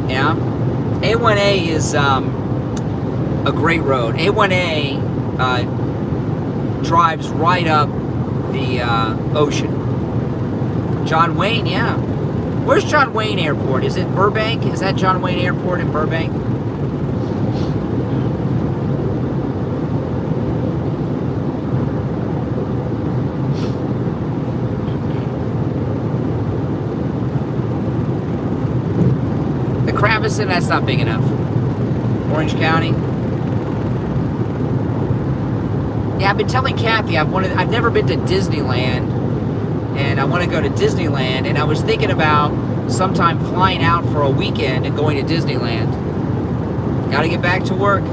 Yeah. A1A is a great road. A1A drives right up the ocean. John Wayne, yeah. Where's John Wayne Airport? Is it Burbank? Is that John Wayne Airport in Burbank? Cravison, that's not big enough. Orange County. Yeah, I've been telling Kathy I've never been to Disneyland, and I want to go to Disneyland, and I was thinking about sometime flying out for a weekend and going to Disneyland. Got to get back to work.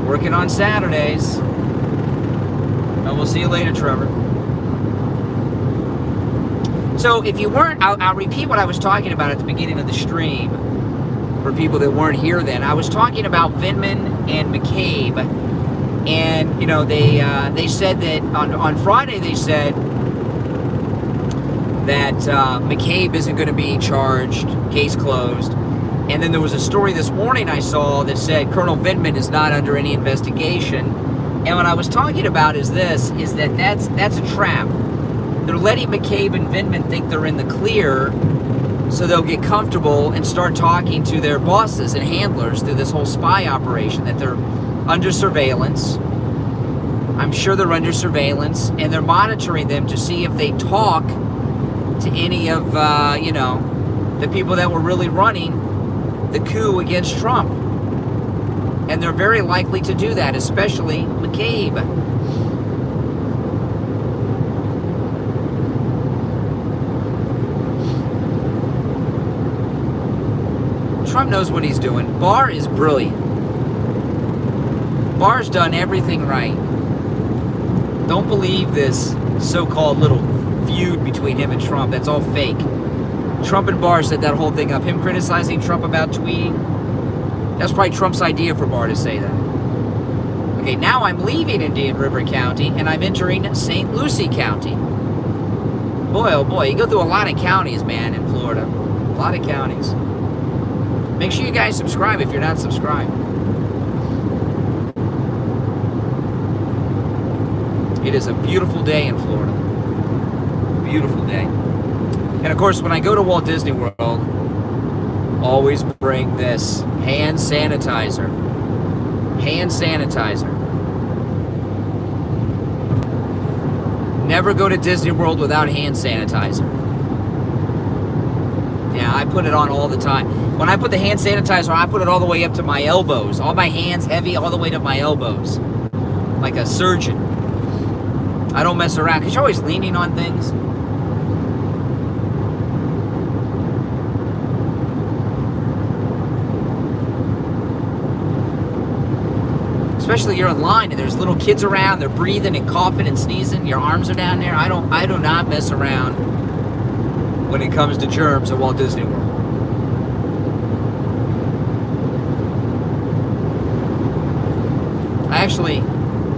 Working on Saturdays. And we'll see you later, Trevor. So if you weren't, I'll repeat what I was talking about at the beginning of the stream. For people that weren't here then, I was talking about Vindman and McCabe, and you know they said that on Friday they said that McCabe isn't going to be charged, case closed, and then there was a story this morning I saw that said Colonel Vindman is not under any investigation, and what I was talking about is that's a trap. They're letting McCabe and Vindman think they're in the clear, so they'll get comfortable and start talking to their bosses and handlers through this whole spy operation, that they're under surveillance. I'm sure they're under surveillance, and they're monitoring them to see if they talk to any of, the people that were really running the coup against Trump. And they're very likely to do that, especially McCabe. Trump knows what he's doing. Barr is brilliant. Barr's done everything right. Don't believe this so-called little feud between him and Trump. That's all fake. Trump and Barr set that whole thing up. Him criticizing Trump about tweeting. That's probably Trump's idea for Barr to say that. Okay, now I'm leaving Indian River County and I'm entering St. Lucie County. Boy, oh boy, you go through a lot of counties, man, in Florida. A lot of counties. Make sure you guys subscribe if you're not subscribed. It is a beautiful day in Florida. Beautiful day. And of course, when I go to Walt Disney World, always bring this hand sanitizer. Hand sanitizer. Never go to Disney World without hand sanitizer. Yeah, I put it on all the time. When I put the hand sanitizer on, I put it all the way up to my elbows. All my hands heavy all the way to my elbows. like a surgeon. I don't mess around because you're always leaning on things. Especially you're in line and there's little kids around, they're breathing and coughing and sneezing, your arms are down there. I do not mess around when it comes to germs at Walt Disney World. Actually,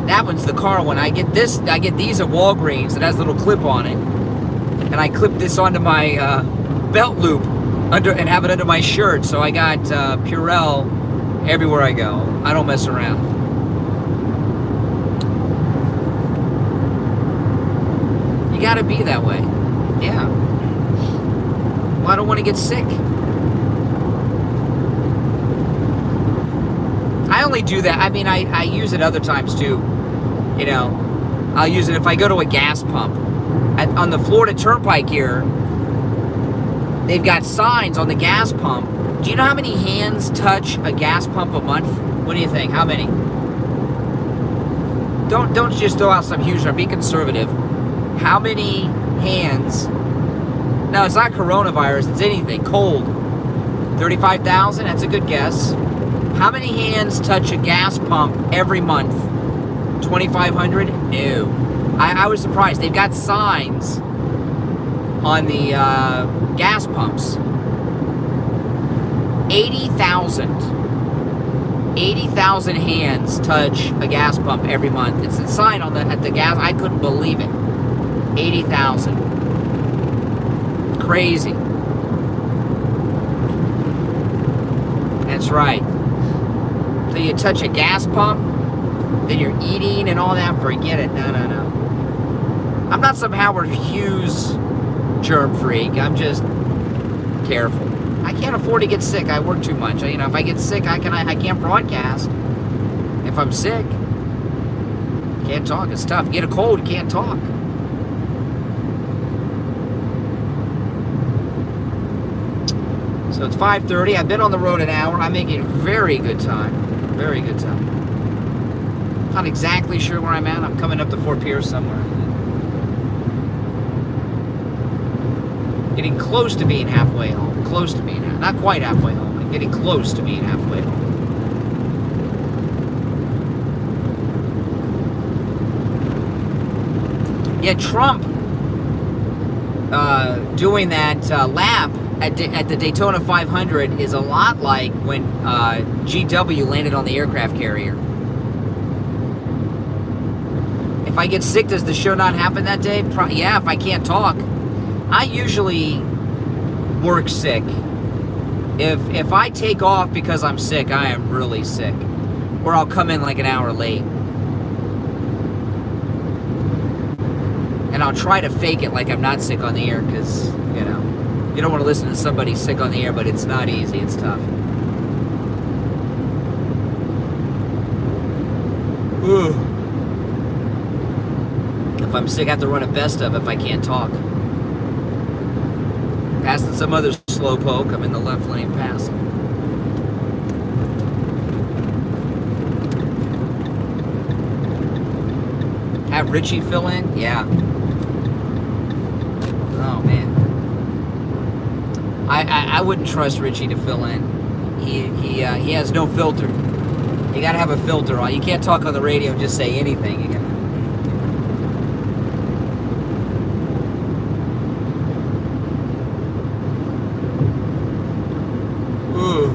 that one's the car one. I get these at Walgreens that has a little clip on it. And I clip this onto my belt loop and have it under my shirt. So I got Purell everywhere I go. I don't mess around. You gotta be that way. Yeah. Well, I don't want to get sick. I only do that. I mean, I use it other times too. You know, I'll use it if I go to a gas pump. On the Florida Turnpike here, they've got signs on the gas pump. Do you know how many hands touch a gas pump a month? What do you think? How many? Don't just throw out some huge number. Be conservative. How many hands? No, it's not coronavirus. It's anything. Cold. 35,000? That's a good guess. How many hands touch a gas pump every month? 2,500? No. I was surprised. They've got signs on the gas pumps. 80,000. 80,000 hands touch a gas pump every month. It's a sign at the gas. I couldn't believe it. 80,000. Crazy. That's right. So you touch a gas pump, then you're eating and all that. Forget it. No. I'm not some Howard Hughes germ freak. I'm just careful. I can't afford to get sick. I work too much. You know, if I get sick, I can't broadcast. If I'm sick, can't talk. It's tough. Get a cold, can't talk. So it's 5:30. I've been on the road an hour. I'm making very good time. Very good time. Not exactly sure where I'm at. I'm coming up to Fort Pierce somewhere. Getting close to being halfway home. Close to being not quite halfway home, but getting close to being halfway home. Yeah, Trump doing that lap at the Daytona 500 is a lot like when GW landed on the aircraft carrier. If I get sick, does the show not happen that day? Yeah, if I can't talk. I usually work sick. If I take off because I'm sick, I am really sick. Or I'll come in like an hour late. And I'll try to fake it like I'm not sick on the air because, you know, you don't want to listen to somebody sick on the air, but it's not easy. It's tough. Ooh. If I'm sick, I have to run a best of if I can't talk. Passing some other slowpoke. I'm in the left lane passing. Have Richie fill in? Yeah. Oh, man. I wouldn't trust Richie to fill in. He has no filter. You gotta have a filter on. You can't talk on the radio and just say anything. You gotta... Ooh.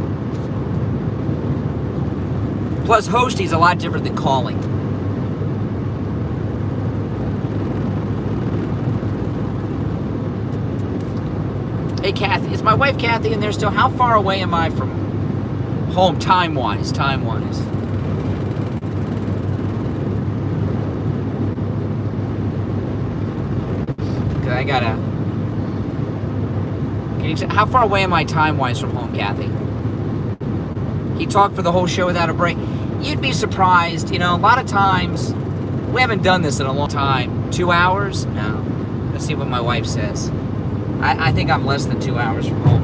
Plus, hosting's a lot different than calling. Hey, Kathy. Is my wife Kathy in there still? How far away am I from home time-wise? Time-wise. Okay, I gotta... How far away am I time-wise from home, Kathy? He talked for the whole show without a break. You'd be surprised. You know, a lot of times... We haven't done this in a long time. 2 hours? No. Let's see what my wife says. I think I'm less than 2 hours from home.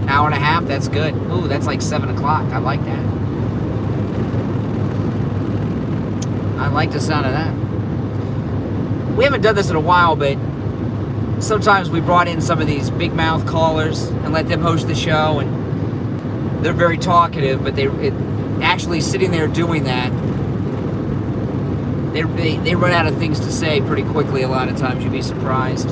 Hour and a half, that's good. Ooh, that's like 7 o'clock. I like that. I like the sound of that. We haven't done this in a while, but sometimes we brought in some of these big mouth callers and let them host the show, and they're very talkative, but actually sitting there doing that, they run out of things to say pretty quickly a lot of times. You'd be surprised.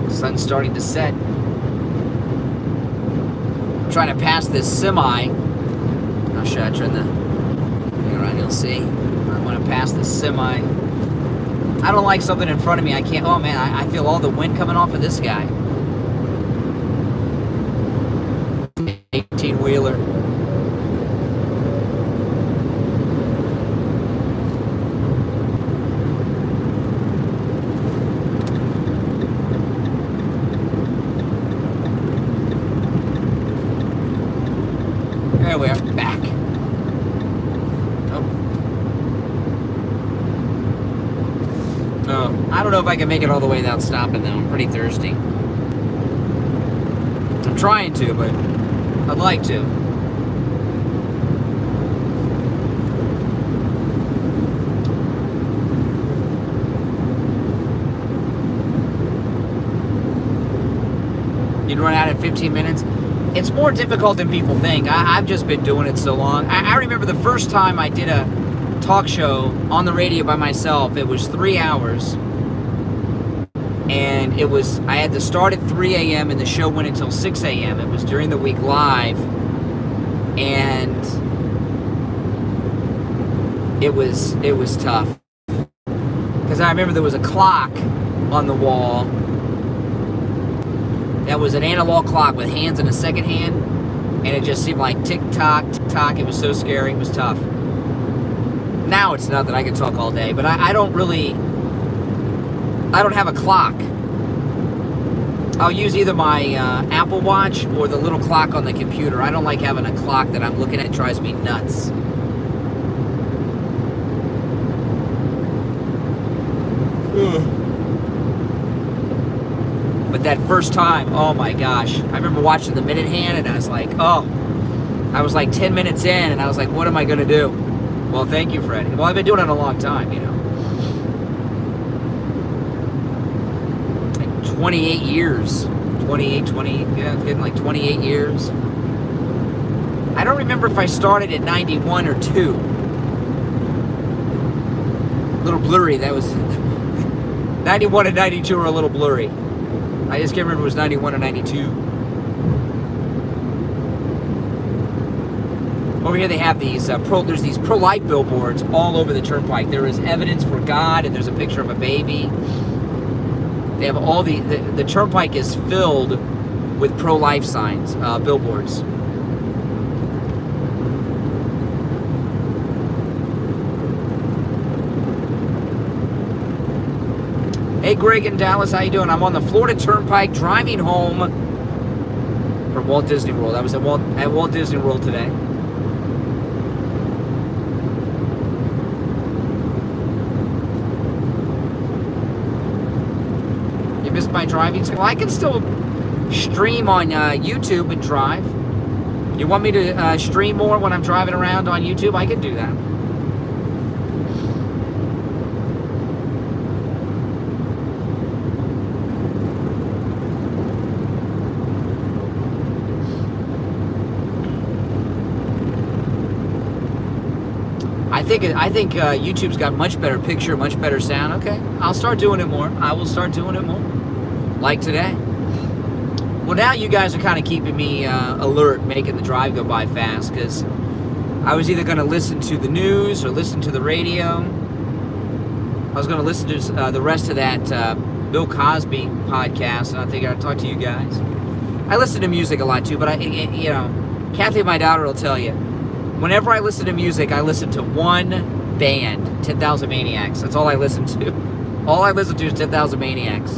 The sun's starting to set. I'm trying to pass this semi. I'll show you, turn the thing around, you'll see. I want to pass this semi. I don't like something in front of me. I can't. Oh man, I feel all the wind coming off of this guy. 18-wheeler. There we are, back. Oh, I don't know if I can make it all the way without stopping though. I'm pretty thirsty. I'm trying to, but I'd like to. You'd run out in 15 minutes. It's more difficult than people think. I've just been doing it so long. I remember the first time I did a talk show on the radio by myself. It was 3 hours. And I had to start at 3 a.m. and the show went until 6 a.m. It was during the week live. And it was tough. Because I remember there was a clock on the wall. That was an analog clock with hands in a second hand, and it just seemed like tick-tock, tick-tock. It was so scary. It was tough. Now it's nothing. I can talk all day, but I don't have a clock. I'll use either my Apple Watch or the little clock on the computer. I don't like having a clock that I'm looking at. It drives me nuts. But that first time, oh my gosh. I remember watching the minute hand and I was like, oh. I was like 10 minutes in and I was like, what am I going to do? Well, thank you, Freddie. Well, I've been doing it a long time, you know. Like 28 years. 20, yeah, it's getting like 28 years. I don't remember if I started at 91 or 2. A little blurry. That was 91 and 92 are a little blurry. I just can't remember if it was 91 or 92. Over here they have these there's these pro-life billboards all over the turnpike. There is evidence for God, and there's a picture of a baby. They have all the turnpike is filled with pro-life signs, billboards. Hey Greg in Dallas, how you doing? I'm on the Florida Turnpike driving home from Walt Disney World. I was at Walt Disney World today. You missed my driving skill? Well, I can still stream on YouTube and drive. You want me to stream more when I'm driving around on YouTube? I can do that. I think YouTube's got much better picture, much better sound. Okay, I'll start doing it more. I will start doing it more. Like today. Well, now you guys are kind of keeping me alert, making the drive go by fast, because I was either going to listen to the news or listen to the radio. I was going to listen to the rest of that Bill Cosby podcast, and I figured I'd talk to you guys. I listen to music a lot too, but Kathy, my daughter, will tell you. Whenever I listen to music, I listen to one band, 10,000 Maniacs. That's all I listen to. All I listen to is 10,000 Maniacs.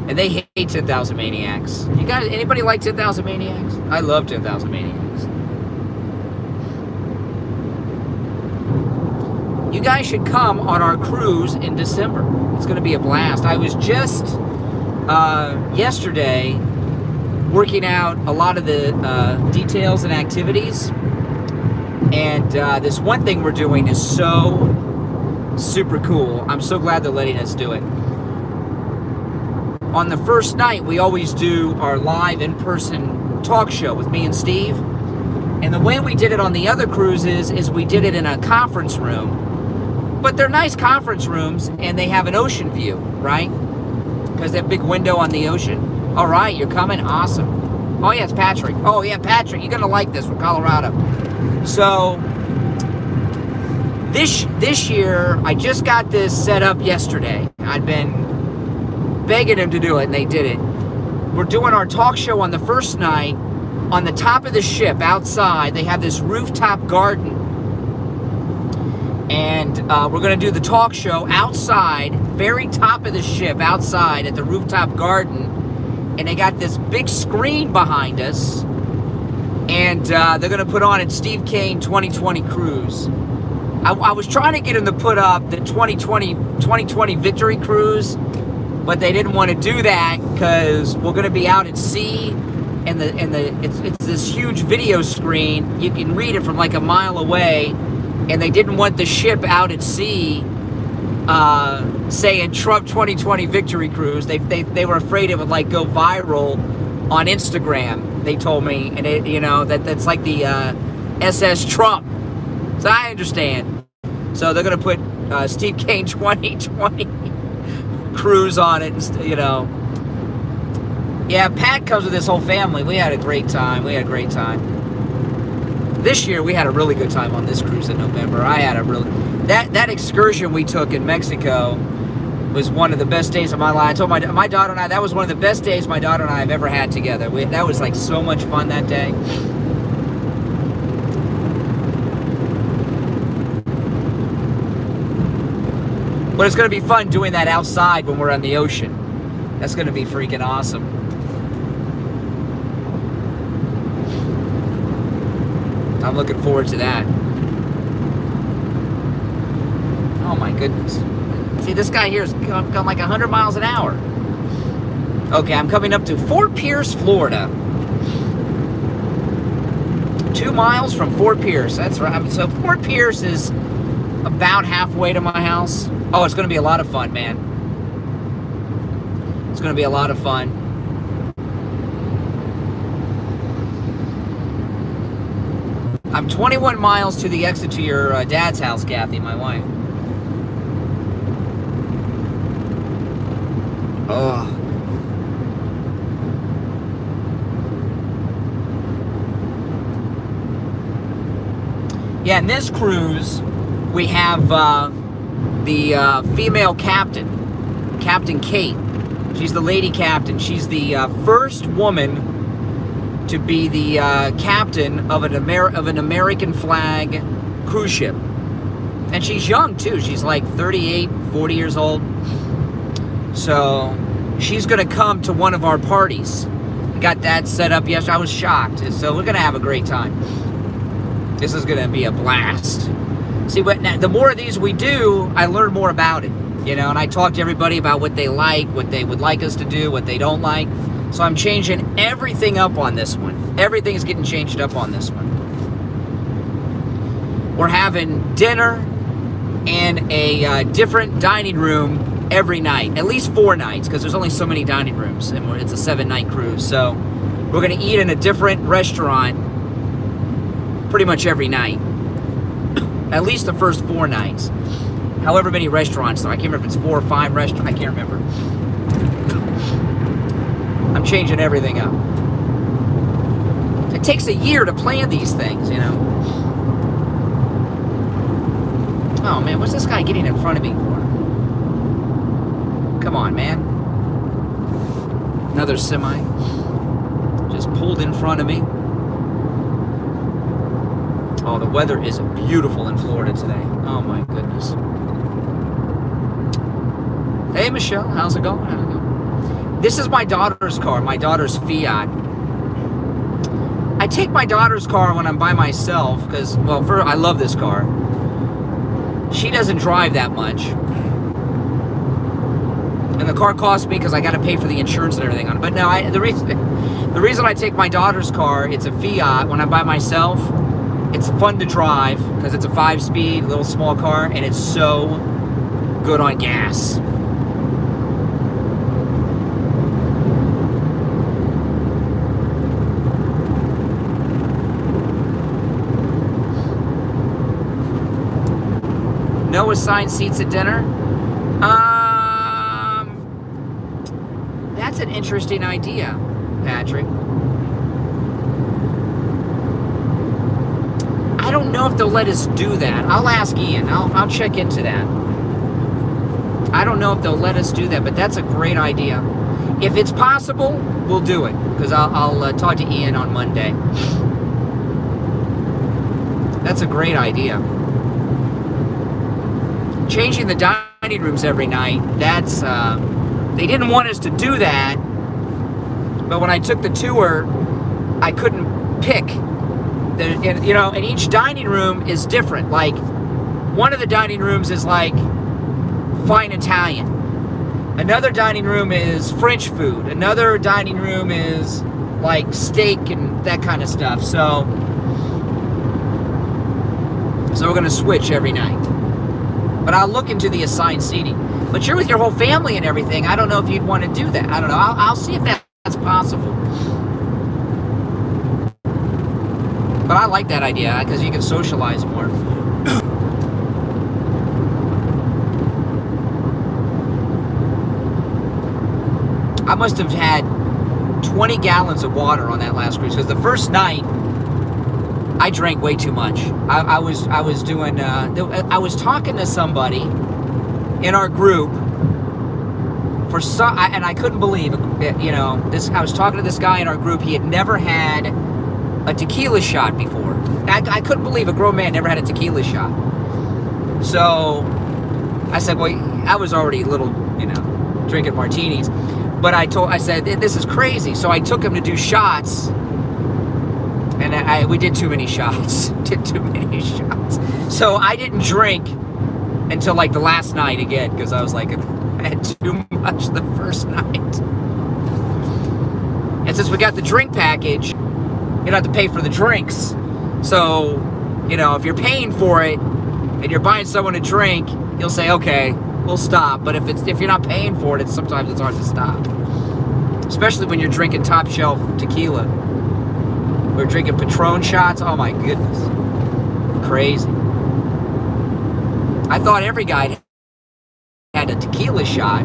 And they hate 10,000 Maniacs. You guys, anybody like 10,000 Maniacs? I love 10,000 Maniacs. You guys should come on our cruise in December. It's going to be a blast. I was just yesterday working out a lot of the details and activities. And this one thing we're doing is so super cool. I'm so glad they're letting us do it. On the first night, we always do our live in-person talk show with me and Steve. And the way we did it on the other cruises is we did it in a conference room. But they're nice conference rooms, and they have an ocean view, right? Because they have a big window on the ocean. All right, you're coming? Awesome. Oh, yeah, it's Patrick. Oh, yeah, Patrick, you're going to like this from Colorado. So, this year, I just got this set up yesterday. I'd been begging them to do it, and they did it. We're doing our talk show on the first night. On the top of the ship, outside, they have this rooftop garden. And we're going to do the talk show outside, very top of the ship, outside at the rooftop garden. And they got this big screen behind us. And they're going to put on at Steve Kane 2020 Cruise. I was trying to get them to put up the 2020 Victory Cruise, but they didn't want to do that because we're going to be out at sea. And it's this huge video screen. You can read it from like a mile away. And they didn't want the ship out at sea saying Trump 2020 Victory Cruise. They were afraid it would like go viral on Instagram. They told me, and that's like the SS Trump. So I understand. So they're gonna put Steve Kane 2020 Cruise on it, Yeah, Pat comes with his whole family. We had a great time. This year, we had a really good time on this cruise in November. I had a really... That excursion we took in Mexico was one of the best days of my life. I told my daughter and I, that was one of the best days my daughter and I have ever had together. That was like so much fun that day. But it's going to be fun doing that outside when we're on the ocean. That's going to be freaking awesome. I'm looking forward to that. Oh my goodness. See, this guy here is going like 100 miles an hour. Okay, I'm coming up to Fort Pierce, Florida. 2 miles from Fort Pierce. That's right. So Fort Pierce is about halfway to my house. Oh, it's going to be a lot of fun, man. It's going to be a lot of fun. I'm 21 miles to the exit to your dad's house, Kathy, my wife. Oh. Yeah, in this cruise, we have the female captain, Captain Kate. She's the lady captain. She's the first woman to be the captain of an American flag cruise ship. And she's young too. She's like 38, 40 years old. So she's gonna come to one of our parties. We got that set up yesterday. I was shocked. So we're gonna have a great time. This is gonna be a blast. See, the more of these we do, I learn more about it. And I talk to everybody about what they like, what they would like us to do, what they don't like. So I'm changing everything up on this one. Everything is getting changed up on this one. We're having dinner in a different dining room every night. At least 4 nights, because there's only so many dining rooms. And it's a 7-night cruise. So we're going to eat in a different restaurant pretty much every night. At least the first 4 nights. However many restaurants, though. I can't remember if it's 4 or 5 restaurants. I can't remember. I'm changing everything up. It takes a year to plan these things, Oh, man, what's this guy getting in front of me for? Come on, man. Another semi. Just pulled in front of me. Oh, the weather is beautiful in Florida today. Oh, my goodness. Hey, Michelle, how's it going? This is my daughter's car, my daughter's Fiat. I take my daughter's car when I'm by myself because, I love this car. She doesn't drive that much. And the car costs me because I got to pay for the insurance and everything on it. But no, the The reason I take my daughter's car, it's a Fiat. When I'm by myself, it's fun to drive because it's a 5-speed, little small car, and it's so good on gas. No assigned seats at dinner? That's an interesting idea, Patrick. I don't know if they'll let us do that. I'll ask Ian. I'll check into that. I don't know if they'll let us do that, but that's a great idea. If it's possible, we'll do it, because I'll talk to Ian on Monday. That's a great idea. Changing the dining rooms every night, that's, they didn't want us to do that, but when I took the tour, I couldn't pick. And each dining room is different. Like, one of the dining rooms is like fine Italian. Another dining room is French food. Another dining room is like steak and that kind of stuff. So we're going to switch every night. But I'll look into the assigned seating. But you're with your whole family and everything. I don't know if you'd want to do that. I don't know. I'll see if that's possible. But I like that idea because you can socialize more. I must have had 20 gallons of water on that last cruise because the first night I drank way too much. I was talking to somebody in our group and I couldn't believe it, this. I was talking to this guy in our group. He had never had a tequila shot before. I couldn't believe a grown man never had a tequila shot. So I said, well, I was already a little, drinking martinis, but I said, this is crazy. So I took him to do shots. And we did too many shots. So I didn't drink until like the last night again because I was like, I had too much the first night. And since we got the drink package, you don't have to pay for the drinks. So, if you're paying for it and you're buying someone a drink, you'll say, okay, we'll stop. But if you're not paying for it, sometimes it's hard to stop. Especially when you're drinking top shelf tequila. We're drinking Patron shots. Oh my goodness. Crazy. I thought every guy had a tequila shot.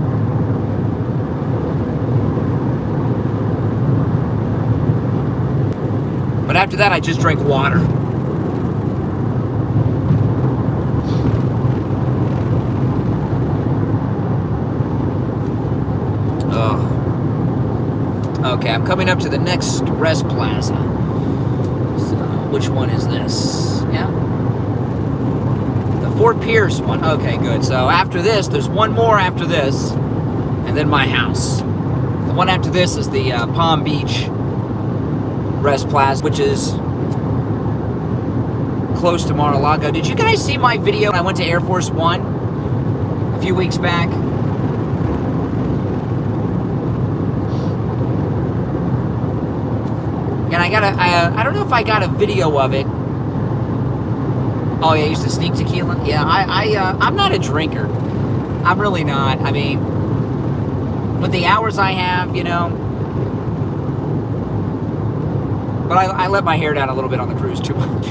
But after that, I just drank water. Oh. Okay, I'm coming up to the next rest plaza. So, which one is this? Yeah. The Fort Pierce one. Okay, good. So after this, there's one more after this, and then my house. The one after this is the Palm Beach Rest Plaza, which is close to Mar-a-Lago. Did you guys see my video when I went to Air Force One a few weeks back? And I don't know if I got a video of it. Oh yeah, I used to sneak tequila. Yeah, I'm not a drinker. I'm really not. I mean, with the hours I have, But I let my hair down a little bit on the cruise, too much.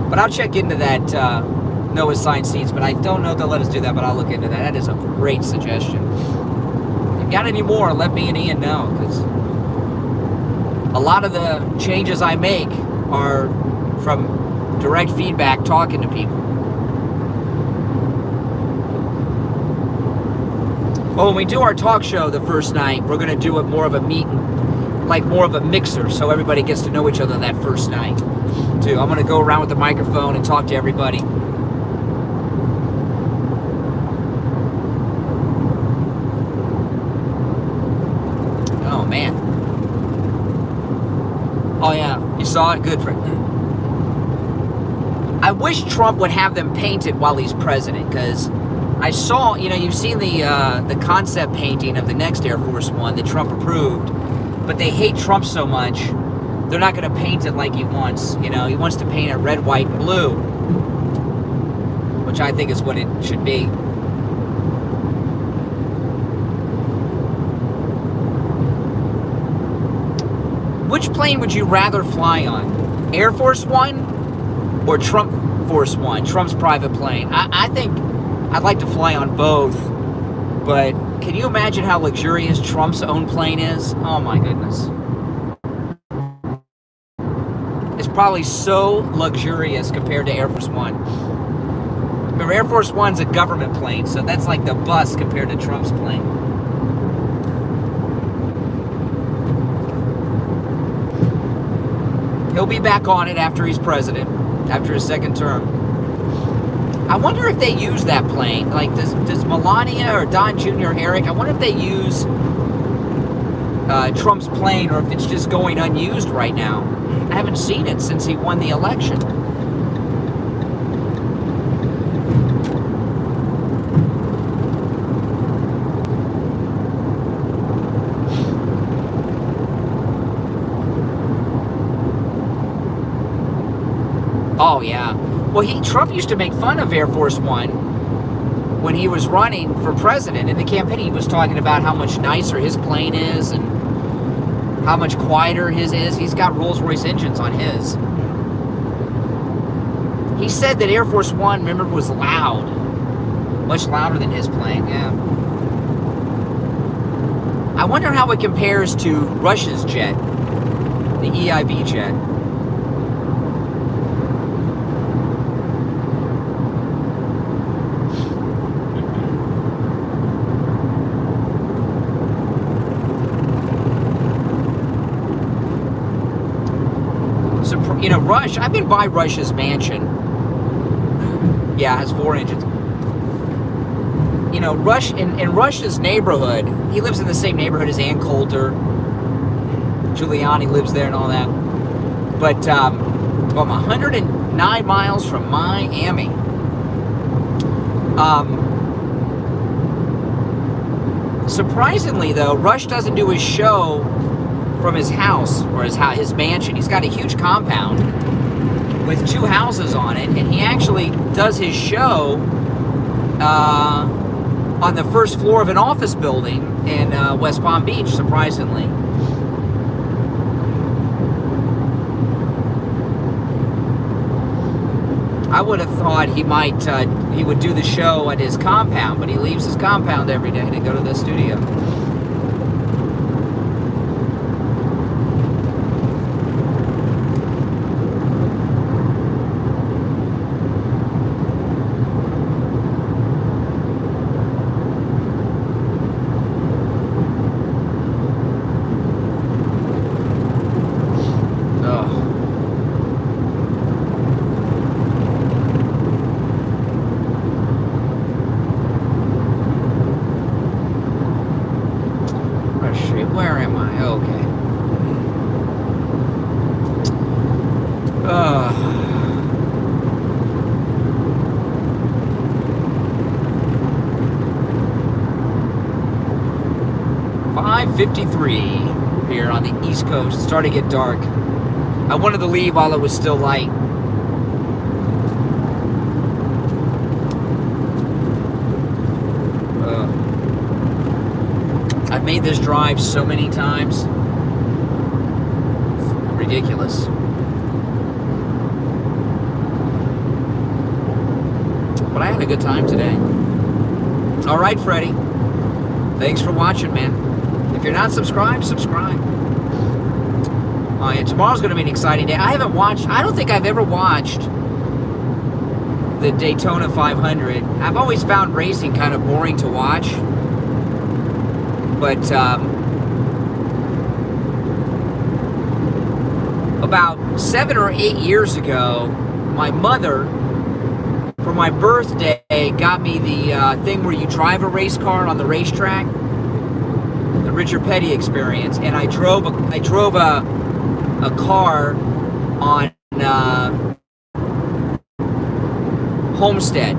But I'll check into that no assigned seats, but I don't know if they'll let us do that, but I'll look into that. That is a great suggestion. If you got any more, let me and Ian know, because a lot of the changes I make are from direct feedback, talking to people. Well, when we do our talk show the first night, we're going to do it more of a more of a mixer, so everybody gets to know each other that first night, too. I'm going to go around with the microphone and talk to everybody. Oh, man. Oh, yeah. You saw it? Good for it. I wish Trump would have them painted while he's president, because I saw, you've seen the concept painting of the next Air Force One that Trump approved. but they hate Trump so much, they're not going to paint it like he wants. You know, he wants to paint it red, white, and blue, which I think is what it should be. Which plane would you rather fly on? Air Force One or Trump Force One, Trump's private plane? I think I'd like to fly on both, but can you imagine how luxurious Trump's own plane is? Oh my goodness. It's probably so luxurious compared to Air Force One. Remember, Air Force One's a government plane, so that's like the bus compared to Trump's plane. He'll be back on it after he's president, after his second term. I wonder if they use that plane. Like, does Melania or Don Jr. or Eric, I wonder if they use Trump's plane, or if it's just going unused right now. I haven't seen it since he won the election. Oh, yeah. Well, Trump used to make fun of Air Force One when he was running for president. In the campaign, he was talking about how much nicer his plane is and how much quieter his is. He's got Rolls-Royce engines on his. He said that Air Force One, remember, was loud. Much louder than his plane, yeah. I wonder how it compares to Russia's jet, the EIB jet. You know, I've been by Rush's mansion. Yeah, it has 4 engines. You know, in Rush's neighborhood, he lives in the same neighborhood as Ann Coulter. Giuliani lives there and all that. But I'm 109 miles from Miami. Surprisingly, though, Rush doesn't do his show from his house or his mansion. He's got a huge compound with 2 houses on it, and he actually does his show on the first floor of an office building in West Palm Beach, surprisingly. I would have thought he would do the show at his compound, but he leaves his compound every day to go to the studio. Where am I? Okay. 5:53 here on the East Coast. It's starting to get dark. I wanted to leave while it was still light. I've made this drive so many times. It's ridiculous. But I had a good time today. All right, Freddie. Thanks for watching, man. If you're not subscribed, subscribe. Yeah, tomorrow's going to be an exciting day. I don't think I've ever watched the Daytona 500. I've always found racing kind of boring to watch. But about 7 or 8 years ago, my mother, for my birthday, got me the thing where you drive a race car on the racetrack, the Richard Petty experience, and I drove a car on Homestead,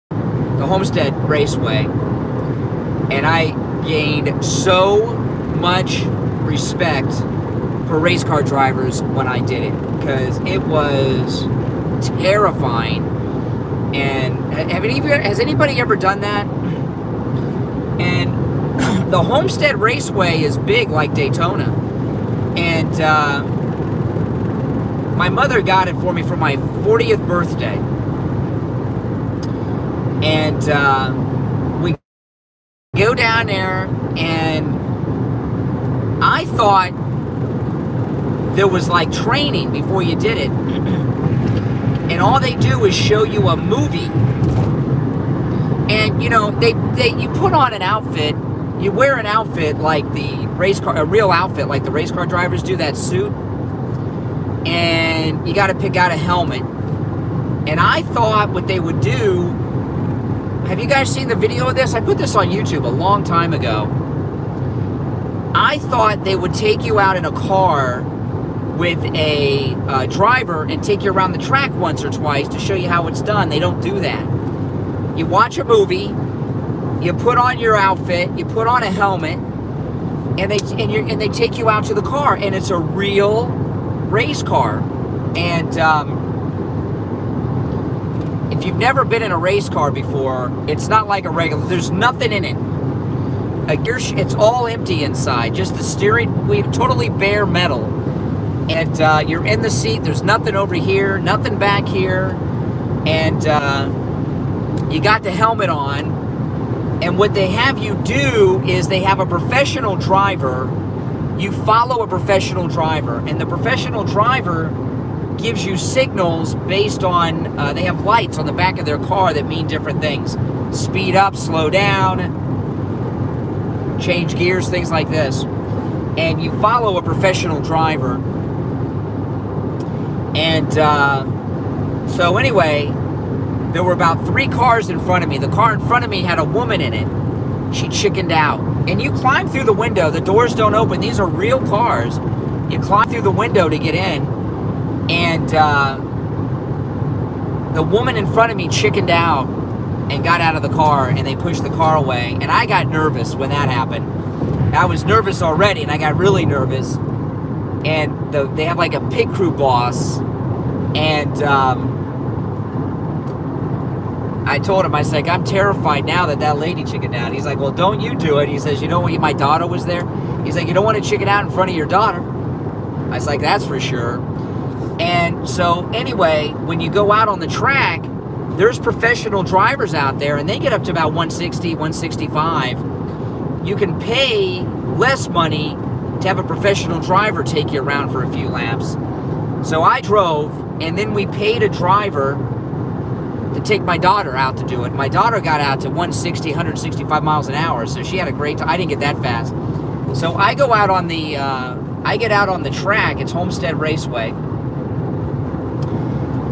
the Homestead Raceway, and I gained so much respect for race car drivers when I did it, because it was terrifying. And has anybody ever done that? And the Homestead Raceway is big like Daytona. And my mother got it for me for my 40th birthday. And we go down there, and I thought there was like training before you did it. And all they do is show you a movie. And, you know, you put on an outfit, you wear an outfit like the race car, a real outfit like the race car drivers do, that suit. And you got to pick out a helmet. And I thought what they would do, have you guys seen the video of this? I put this on YouTube a long time ago. I thought they would take you out in a car with a driver and take you around the track once or twice to show you how it's done. They don't do that. You watch a movie, you put on your outfit, you put on a helmet, and they take you out to the car, and it's a real race car. And if you've never been in a race car before, it's not like a regular. There's nothing in it. It's all empty inside. Just the steering wheel, totally bare metal. And you're in the seat. There's nothing over here, nothing back here. And you got the helmet on. And what they have you do is they have a professional driver. You follow a professional driver. And the professional driver gives you signals based on, they have lights on the back of their car that mean different things. Speed up, slow down, change gears, things like this. And you follow a professional driver. And so anyway, there were about 3 cars in front of me. The car in front of me had a woman in it. She chickened out. And you climb through the window. The doors don't open. These are real cars. You climb through the window to get in. And the woman in front of me chickened out and got out of the car, and they pushed the car away. And I got nervous when that happened. I was nervous already, and I got really nervous. And they have like a pit crew boss, and I told him, I was like, I'm terrified now that lady chickened out. He's like, well, don't you do it. He says, you know what, my daughter was there. He's like, you don't want to chicken out in front of your daughter. I was like, that's for sure. And so anyway, when you go out on the track, there's professional drivers out there, and they get up to about 160, 165. You can pay less money to have a professional driver take you around for a few laps. So I drove, and then we paid a driver to take my daughter out to do it. My daughter got out to 160, 165 miles an hour, so she had a great time. I didn't get that fast. So I go out on the, I get out on the track. It's Homestead Raceway.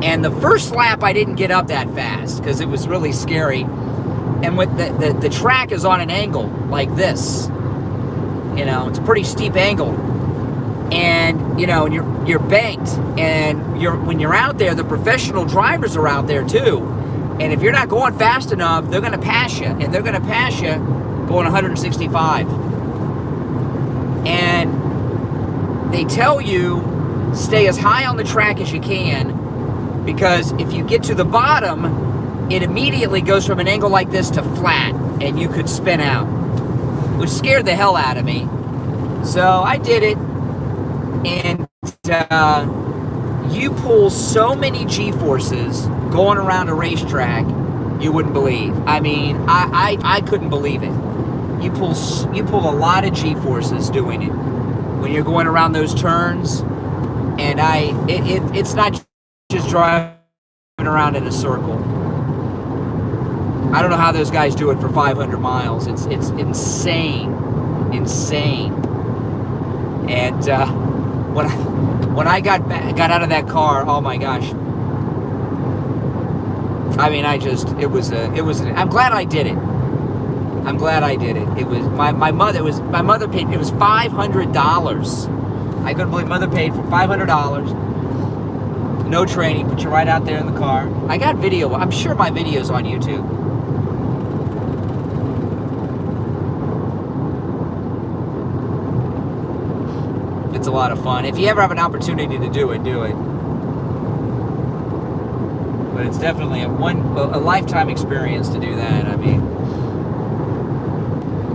And the first lap, I didn't get up that fast because it was really scary. And with the track is on an angle like this. You know, it's a pretty steep angle. And, you know, you're banked. And when you're out there, the professional drivers are out there too. And if you're not going fast enough, they're going to pass you. And they're going to pass you going 165. And they tell you, stay as high on the track as you can. Because if you get to the bottom, it immediately goes from an angle like this to flat, and you could spin out, which scared the hell out of me. So I did it, and you pull so many G-forces going around a racetrack, you wouldn't believe. I mean, I couldn't believe it. You pull a lot of G-forces doing it when you're going around those turns, and it's not just driving around in a circle. I don't know how those guys do it for 500 miles. It's insane. And when I got out of that car, oh my gosh. I mean, I'm glad I did it. I'm glad I did it. It was my mother paid. It was $500. I couldn't believe mother paid for $500. No training, put you right out there in the car. I got video. I'm sure my video's on YouTube. it's a lot of fun. If you ever have an opportunity to do it, do it. But it's definitely a lifetime experience to do that. I mean,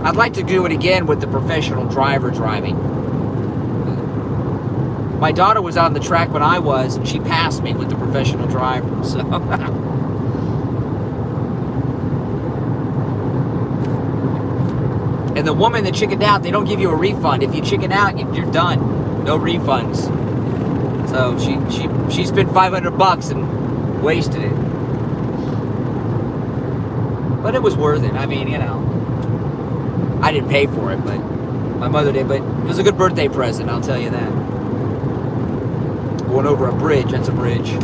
I'd like to do it again with the professional driver driving. My daughter was on the track when I was, and she passed me with the professional driver. So, and the woman that chickened out, they don't give you a refund. If you chicken out, you're done. No refunds. So she spent $500 and wasted it. But it was worth it. I mean, you know, I didn't pay for it, but my mother did. But it was a good birthday present, I'll tell you that. Going over a bridge. That's a bridge.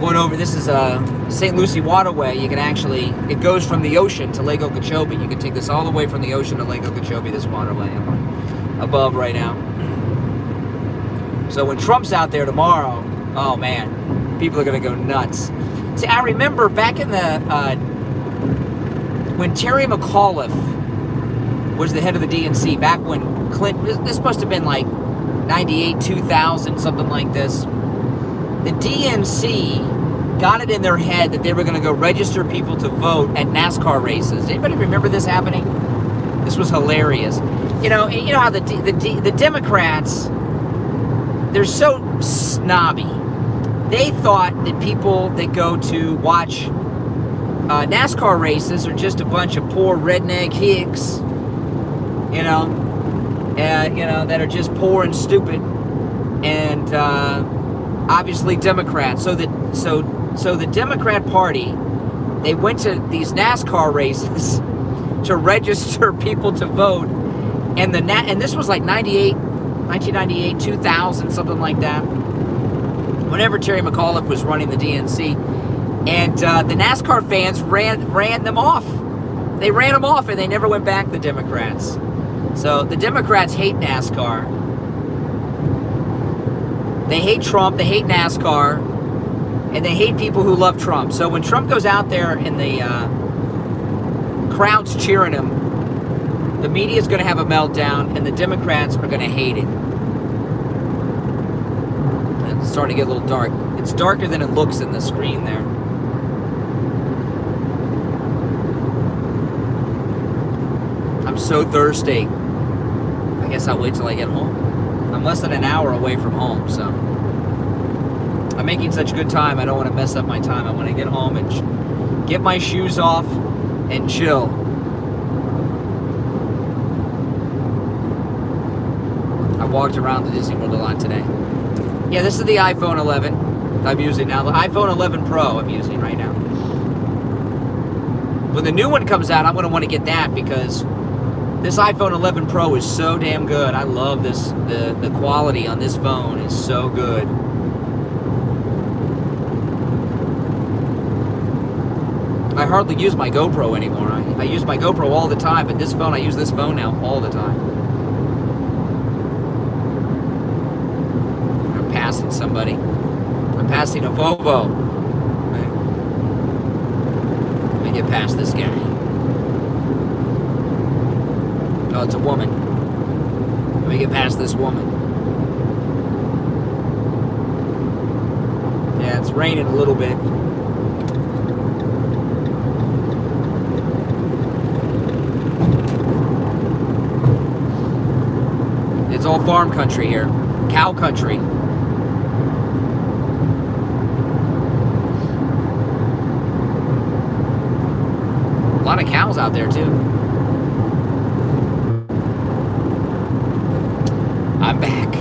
Going over, this is St. Lucie Waterway. You can actually, it goes from the ocean to Lake Okeechobee. You can take this all the way from the ocean to Lake Okeechobee, this waterway. I'm above right now. So when Trump's out there tomorrow, oh man, people are going to go nuts. See, I remember back in the, when Terry McAuliffe was the head of the DNC, back when Clinton, this must have been like 98, 2000, something like this. The DNC got it in their head that they were going to go register people to vote at NASCAR races. Anybody remember this happening? This was hilarious. You know how the Democrats, they're so snobby. They thought that people that go to watch NASCAR races are just a bunch of poor redneck hicks, that are just poor and stupid, and obviously Democrats. So the Democrat Party, they went to these NASCAR races to register people to vote, and this was like 1998, 2000, something like that. Whenever Terry McAuliffe was running the DNC, and the NASCAR fans ran them off. They ran them off, and they never went back, the Democrats. So the Democrats hate NASCAR. They hate Trump, they hate NASCAR, and they hate people who love Trump. So when Trump goes out there and the crowd's cheering him, the media's going to have a meltdown, and the Democrats are going to hate it. It's starting to get a little dark. It's darker than it looks in the screen there. I'm so thirsty. I guess I'll wait till I get home. I'm less than an hour away from home, so I'm making such good time. I don't want to mess up my time. I want to get home and get my shoes off and chill. I walked around the Disney World a lot today. Yeah, this is the iPhone 11 I'm using now. The iPhone 11 Pro I'm using right now. When the new one comes out, I'm going to want to get that because this iPhone 11 Pro is so damn good. I love this. The quality on this phone is so good. I hardly use my GoPro anymore. I use my GoPro all the time, but this phone, I use this phone now all the time. I'm passing somebody. I'm passing a Volvo. Let me get past this guy. Oh, it's a woman. Let me get past this woman. Yeah, it's raining a little bit. It's all farm country here. Cow country. A lot of cows out there, too. I'm back.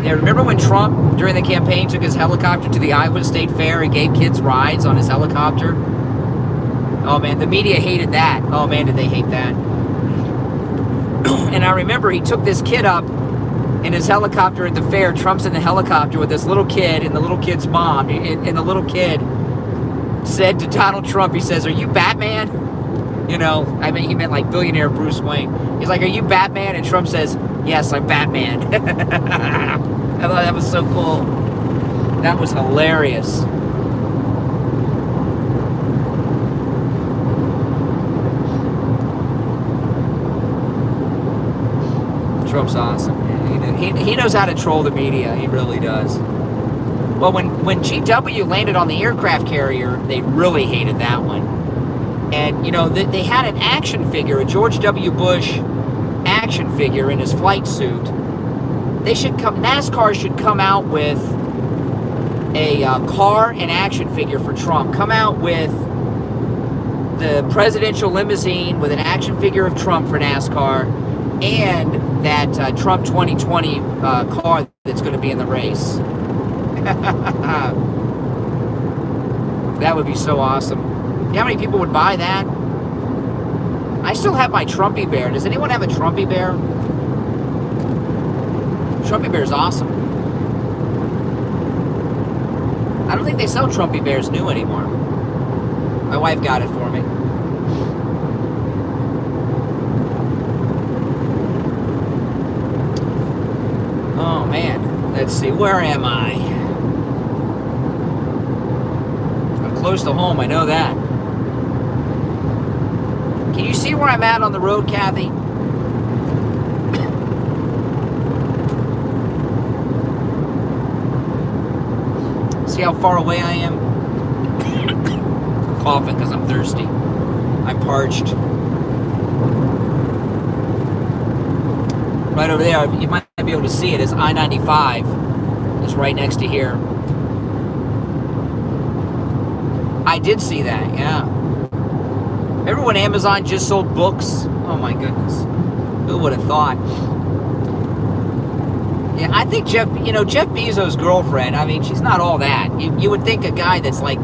Yeah, remember when Trump, during the campaign, took his helicopter to the Iowa State Fair and gave kids rides on his helicopter? Oh, man, the media hated that. Oh, man, did they hate that. And I remember he took this kid up in his helicopter at the fair. Trump's in the helicopter with this little kid and the little kid's mom. And the little kid said to Donald Trump, he says, "Are you Batman?" I mean, he meant like billionaire Bruce Wayne. He's like, "Are you Batman?" And Trump says, "Yes, I'm Batman." I thought that was so cool. That was hilarious. Trump's awesome. He knows how to troll the media. He really does. Well, when GW landed on the aircraft carrier, they really hated that one. And, they had an action figure, a George W. Bush action figure in his flight suit. NASCAR should come out with a car and action figure for Trump. Come out with the presidential limousine with an action figure of Trump for NASCAR, and that Trump 2020 car that's going to be in the race. That would be so awesome. You know how many people would buy that? I still have my Trumpy Bear. Does anyone have a Trumpy Bear? Trumpy Bear is awesome. I don't think they sell Trumpy Bears new anymore. My wife got it for me. Oh man, let's see, where am I? I'm close to home, I know that. Can you see where I'm at on the road, Kathy? See how far away I am? I'm coughing because I'm thirsty. I'm parched. Right over there, you might be able to see it, is I-95. It's right next to here. I did see that, yeah. Remember when Amazon just sold books? Oh my goodness. Who would have thought? Yeah, I think Jeff Bezos' girlfriend, I mean, she's not all that. You would think a guy that's like,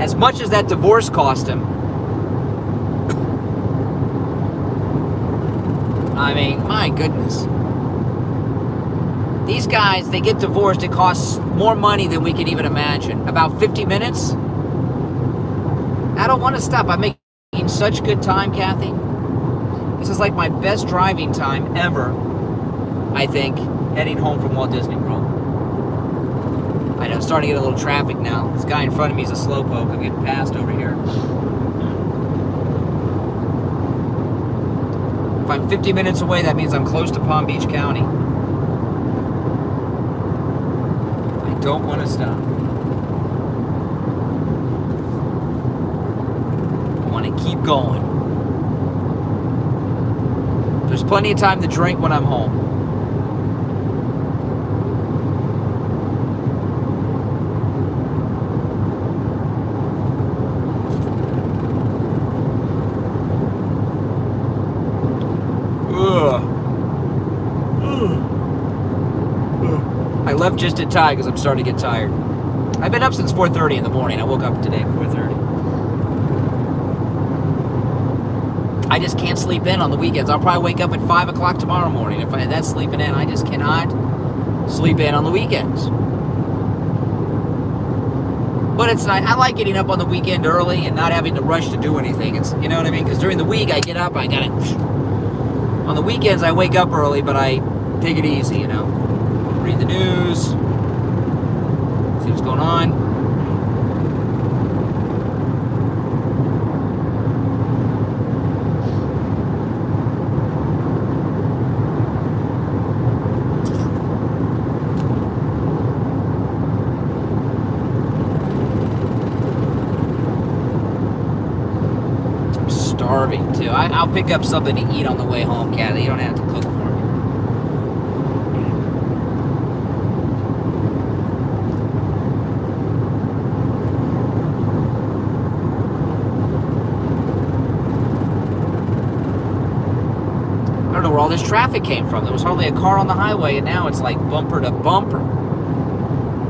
as much as that divorce cost him. I mean, my goodness. These guys, they get divorced, it costs more money than we can even imagine. About 50 minutes? I don't want to stop. I'm making such good time, Kathy. This is like my best driving time ever, I think, heading home from Walt Disney World. I know, starting to get a little traffic now. This guy in front of me is a slowpoke. I'm getting passed over here. If I'm 50 minutes away, that means I'm close to Palm Beach County. I don't want to stop. I want to keep going. There's plenty of time to drink when I'm home. I left just in time because I'm starting to get tired. I've been up since 4:30 in the morning. I woke up today at 4:30. I just can't sleep in on the weekends. I'll probably wake up at 5 o'clock tomorrow morning. If that's sleeping in, I just cannot sleep in on the weekends. But it's not. I like getting up on the weekend early and not having to rush to do anything. It's, you know what I mean? Because during the week I get up, I gotta. On the weekends I wake up early, but I take it easy, Read the news, see what's going on. I'm starving too. I'll pick up something to eat on the way home, Kathy. You don't have to cook for me. Where all this traffic came from. There was hardly a car on the highway, and now it's like bumper to bumper,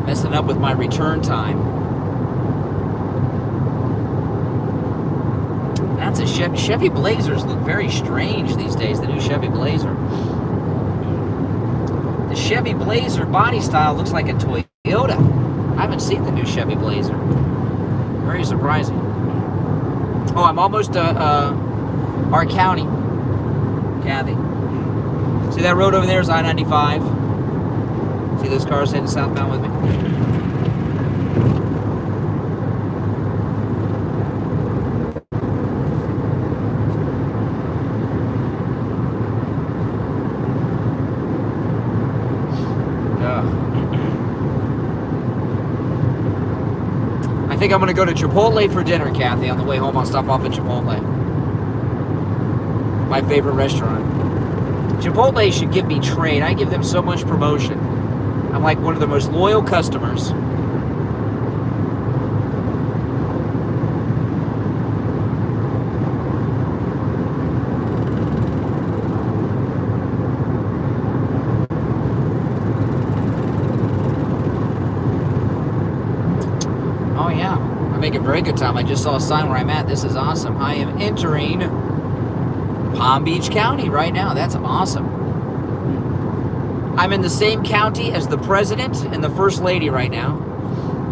messing up with my return time. That's a Chevy Blazers look very strange these days, the new Chevy Blazer. The Chevy Blazer body style looks like a Toyota. I haven't seen the new Chevy Blazer. Very surprising. Oh, I'm almost to our county, Kathy. See that road over there is I-95. See those cars heading southbound with me? think I'm going to go to Chipotle for dinner, Kathy. On the way home, I'll stop off at Chipotle. My favorite restaurant. Chipotle should give me trade. I give them so much promotion. I'm like one of the most loyal customers. Oh yeah, I make a very good time. I just saw a sign where I'm at. This is awesome. I am entering Palm Beach County right now. That's awesome. I'm in the same county as the president and the first lady right now.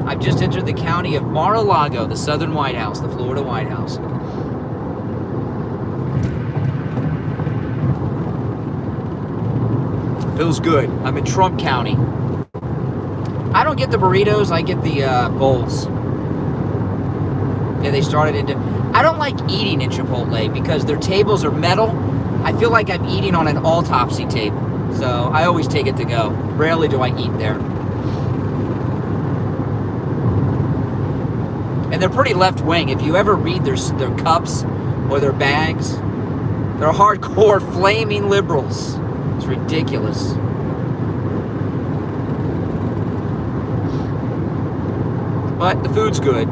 I've just entered the county of Mar-a-Lago, the southern White House, the Florida White House. Feels good. I'm in Trump County. I don't get the burritos, I get the bowls. Yeah, they started into... I don't like eating in Chipotle because their tables are metal. I feel like I'm eating on an autopsy table. So I always take it to go. Rarely do I eat there. And they're pretty left-wing. If you ever read their cups or their bags, they're hardcore flaming liberals. It's ridiculous. But the food's good.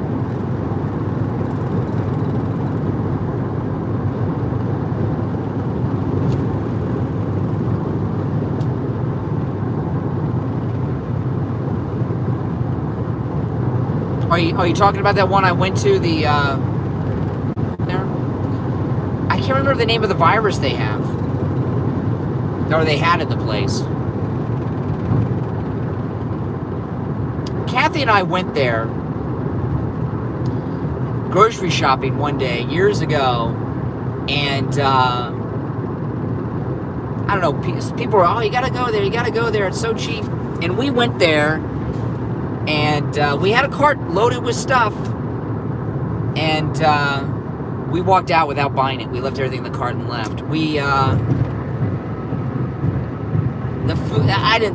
Are you talking about that one I went to, the, there? I can't remember the name of the virus they have. Or they had in the place. Kathy and I went there grocery shopping one day years ago, and I don't know, people were, oh, you gotta go there, it's so cheap. And we went there, and we had a cart loaded with stuff, and we walked out without buying it. We left everything in the cart and left.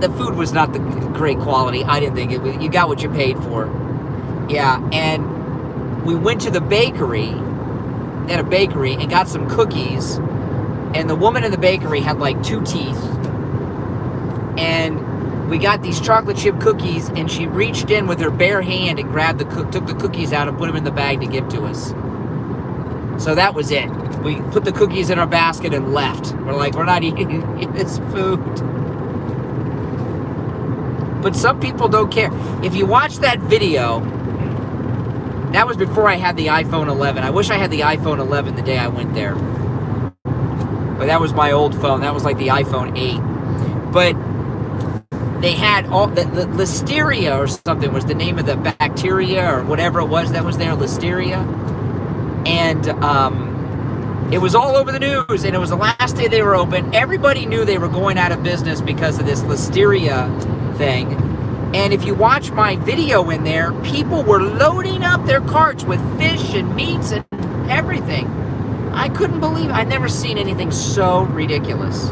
The food was not the great quality. I didn't think it was. You got what you paid for. Yeah, and we went to the bakery, at a bakery, and got some cookies, and the woman in the bakery had like 2 teeth, and we got these chocolate chip cookies, and she reached in with her bare hand and grabbed took the cookies out and put them in the bag to give to us. So that was it. We put the cookies in our basket and left. We're like, we're not eating this food. But some people don't care. If you watch that video, that was before I had the iPhone 11. I wish I had the iPhone 11 the day I went there. But that was my old phone. That was like the iPhone 8. But they had all the listeria or something was the name of the bacteria or whatever it was that was there, listeria. And it was all over the news, and it was the last day they were open. Everybody knew they were going out of business because of this listeria thing. And if you watch my video in there, people were loading up their carts with fish and meats and everything. I couldn't believe it. I'd never seen anything so ridiculous.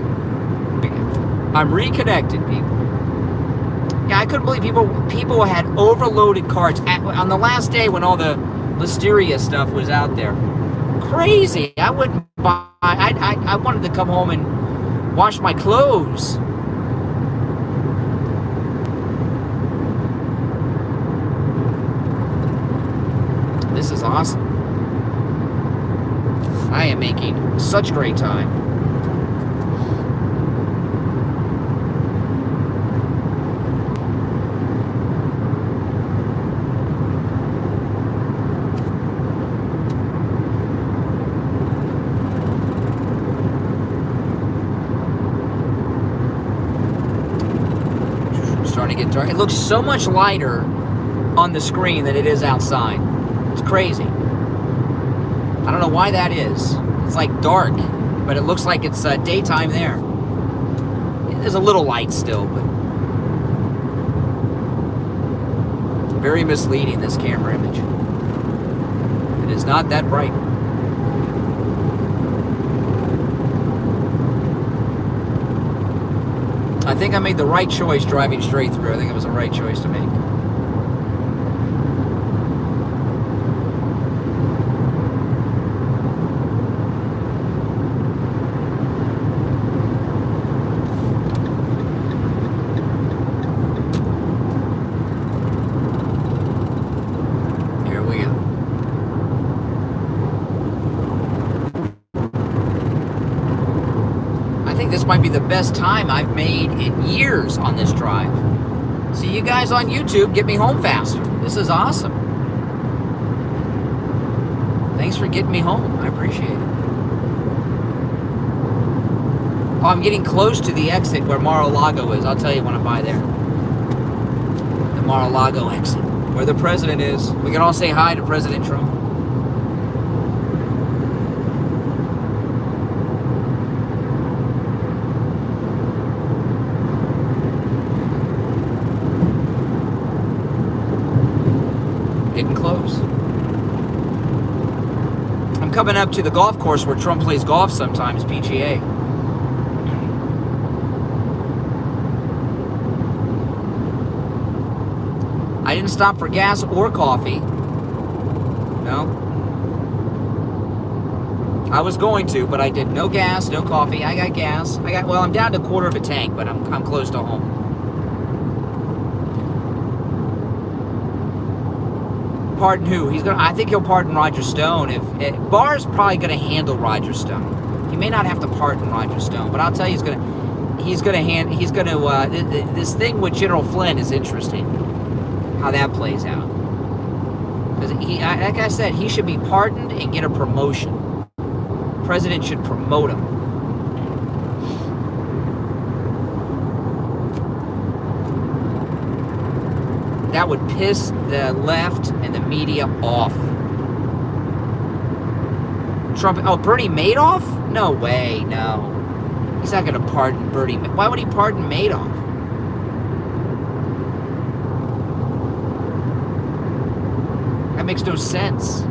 I'm reconnected, people. Yeah, I couldn't believe people had overloaded carts on the last day when all the listeria stuff was out there. Crazy. I wouldn't buy. I wanted to come home and wash my clothes. This is awesome. I am making such great time. Starting to get dark. It looks so much lighter on the screen than it is outside. It's crazy. I don't know why that is. It's like dark, but it looks like it's daytime there. There's a little light still, but very misleading, this camera image. It is not that bright. I think I made the right choice driving straight through. I think it was the right choice to make. this might be the best time I've made in years on this drive. See you guys on YouTube. Get me home faster. This is awesome. Thanks for getting me home. I appreciate it. Oh, I'm getting close to the exit where Mar-a-Lago is. I'll tell you when I'm by there. The Mar-a-Lago exit, where the president is. We can all say hi to President Trump. Getting close. I'm coming up to the golf course where Trump plays golf sometimes, PGA. I didn't stop for gas or coffee. No. I was going to, but I did. No gas, no coffee. I got gas. Well, I'm down to a quarter of a tank, but I'm close to home. Pardon who? I think he'll pardon Roger Stone. Barr's probably going to handle Roger Stone. He may not have to pardon Roger Stone, but I'll tell you, this thing with General Flynn is interesting. How that plays out. Because like I said, he should be pardoned and get a promotion. The president should promote him. That would piss the left and the media off. Trump, Bernie Madoff? No way, no. He's not going to pardon Bernie. Why would he pardon Madoff? That makes no sense.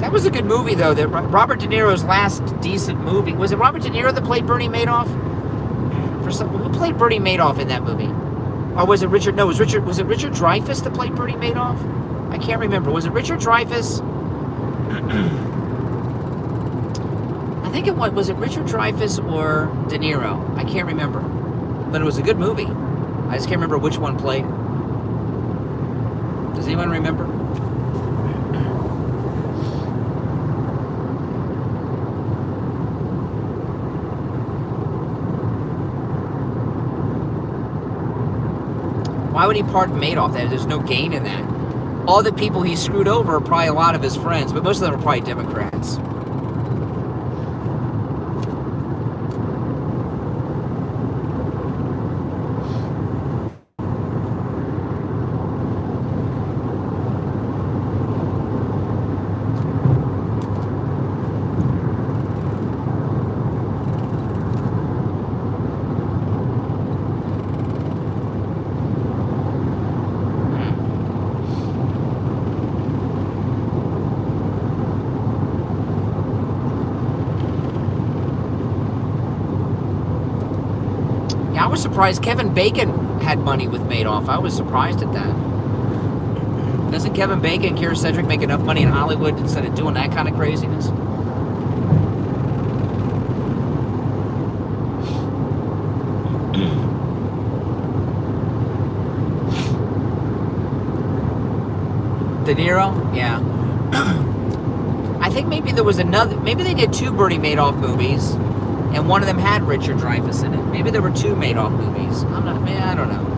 That was a good movie, though. That Robert De Niro's last decent movie. Was it Robert De Niro that played Bernie Madoff? Who played Bernie Madoff in that movie? Or was it Richard? No, was it Richard Dreyfuss that played Bernie Madoff? I can't remember. Was it Richard Dreyfuss? I think it was it Richard Dreyfuss or De Niro? I can't remember. But it was a good movie. I just can't remember which one played. Does anyone remember? Why would he pardon Madoff? There's no gain in that. All the people he screwed over are probably a lot of his friends, but most of them are probably Democrats. I was surprised Kevin Bacon had money with Madoff. I was surprised at that. Doesn't Kevin Bacon and Keira Sedgwick make enough money in Hollywood instead of doing that kind of craziness? De Niro? Yeah. I think maybe there was another... Maybe they did two Bernie Madoff movies, and one of them had Richard Dreyfuss in it. Maybe there were two Madoff movies. I don't know.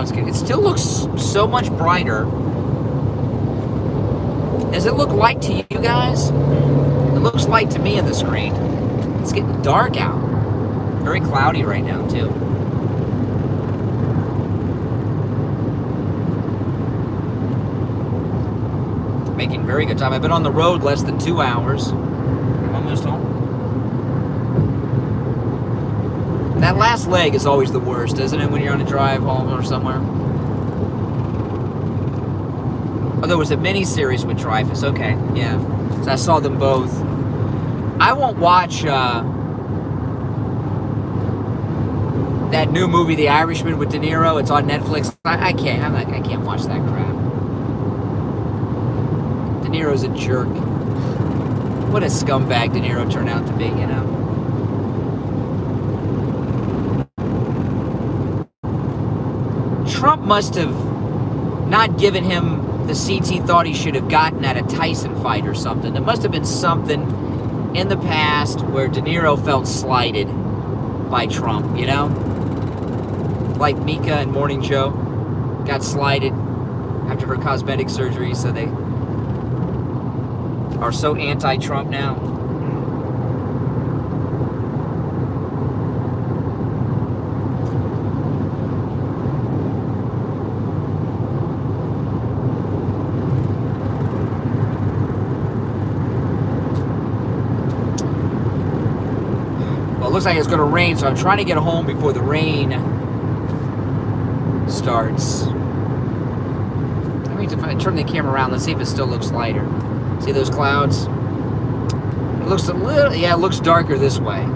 It still looks so much brighter. Does it look light to you guys? It looks light to me on the screen. It's getting dark out. Very cloudy right now, too. Making very good time. I've been on the road less than 2 hours. I'm almost home. That last leg is always the worst, isn't it, when you're on a drive home or somewhere? Oh, there was a mini-series with Dreyfuss. Okay, yeah. So I saw them both. I won't watch... that new movie, The Irishman with De Niro. It's on Netflix. I can't watch that crap. De Niro's a jerk. What a scumbag De Niro turned out to be, you know. Trump must have not given him the seats he thought he should have gotten at a Tyson fight or something. There must have been something in the past where De Niro felt slighted by Trump, you know? Like Mika and Morning Joe got slighted after her cosmetic surgery, so they are so anti-Trump now. Well, it looks like it's going to rain, so I'm trying to get home before the rain starts. I mean, if I turn the camera around, let's see if it still looks lighter. See those clouds? It looks a little, yeah, it looks darker this way,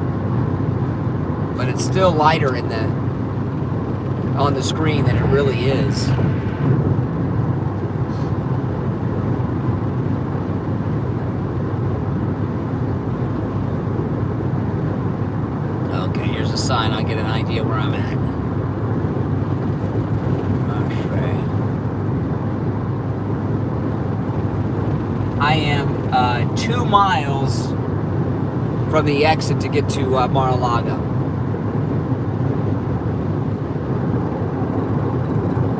but it's still lighter in the on the screen than it really is. Okay, here's a sign. I'll get an idea where I'm at. I am 2 miles from the exit to get to Mar-a-Lago.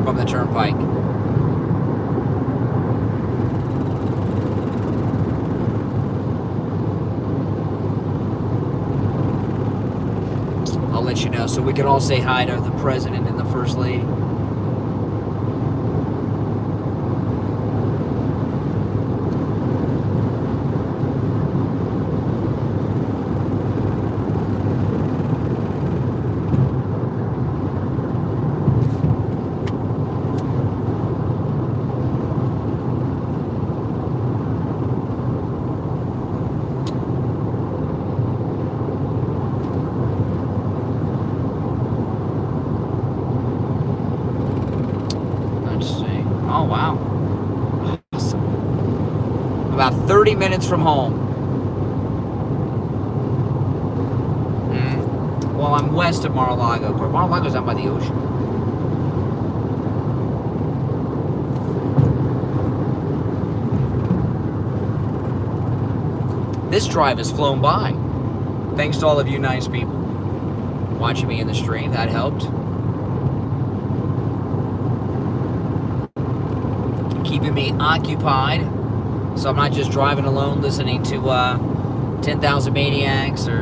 From the turnpike. I'll let you know so we can all say hi to the President and the First Lady. Oh, wow. Awesome. About 30 minutes from home. Well, I'm west of Mar-a-Lago. Mar-a-Lago's out by the ocean. This drive has flown by. Thanks to all of you nice people watching me in the stream. That helped. Keeping me occupied, so I'm not just driving alone listening to 10,000 Maniacs, or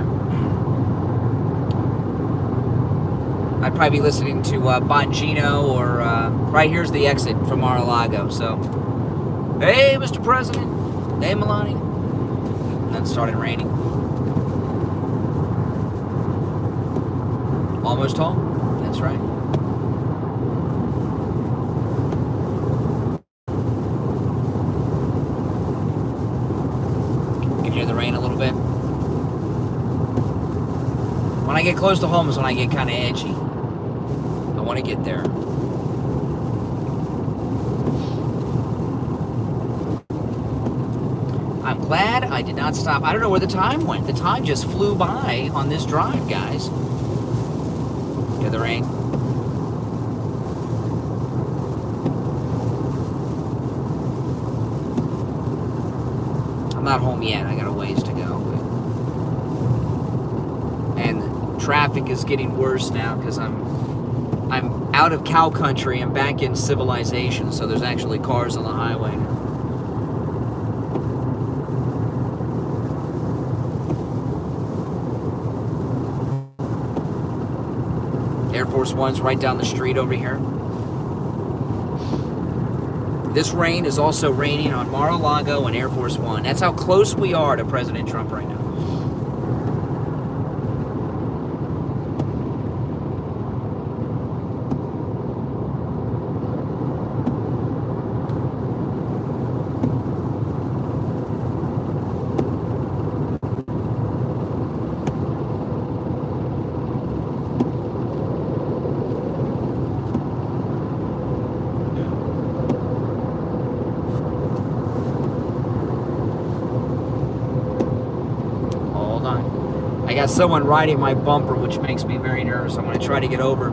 I'd probably be listening to Bongino, or right here's the exit from Mar-a-Lago. So, hey, Mr. President, hey, Melania. And then it started raining. Almost home. That's right. The rain a little bit. When I get close to home is when I get kind of edgy. I want to get there. I'm glad I did not stop. I don't know where the time went. The time just flew by on this drive, guys. Hear the rain? I'm not home yet. I got a ways to go. And traffic is getting worse now because I'm out of cow country and back in civilization, so there's actually cars on the highway now. Air Force One's right down the street over here. This rain is also raining on Mar-a-Lago and Air Force One. That's how close we are to President Trump right now. I got someone riding my bumper, which makes me very nervous. I'm going to try to get over.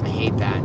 I hate that.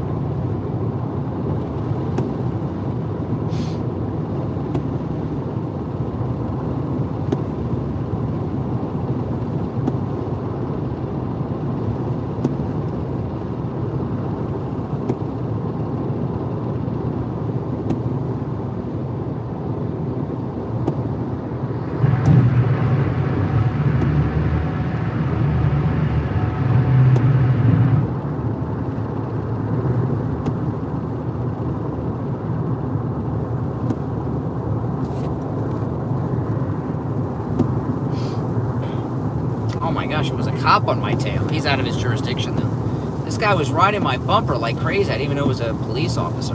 Oh my gosh, it was a cop on my tail. He's out of his jurisdiction though. This guy was riding my bumper like crazy. I didn't even know it was a police officer.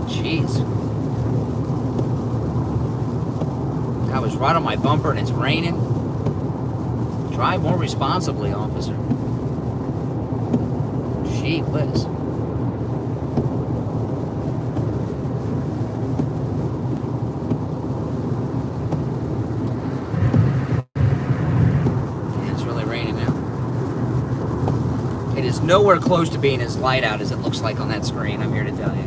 Jeez. Guy was right on my bumper and it's raining. Drive more responsibly, officer. Gee whiz. Nowhere close to being as light out as it looks like on that screen, I'm here to tell you.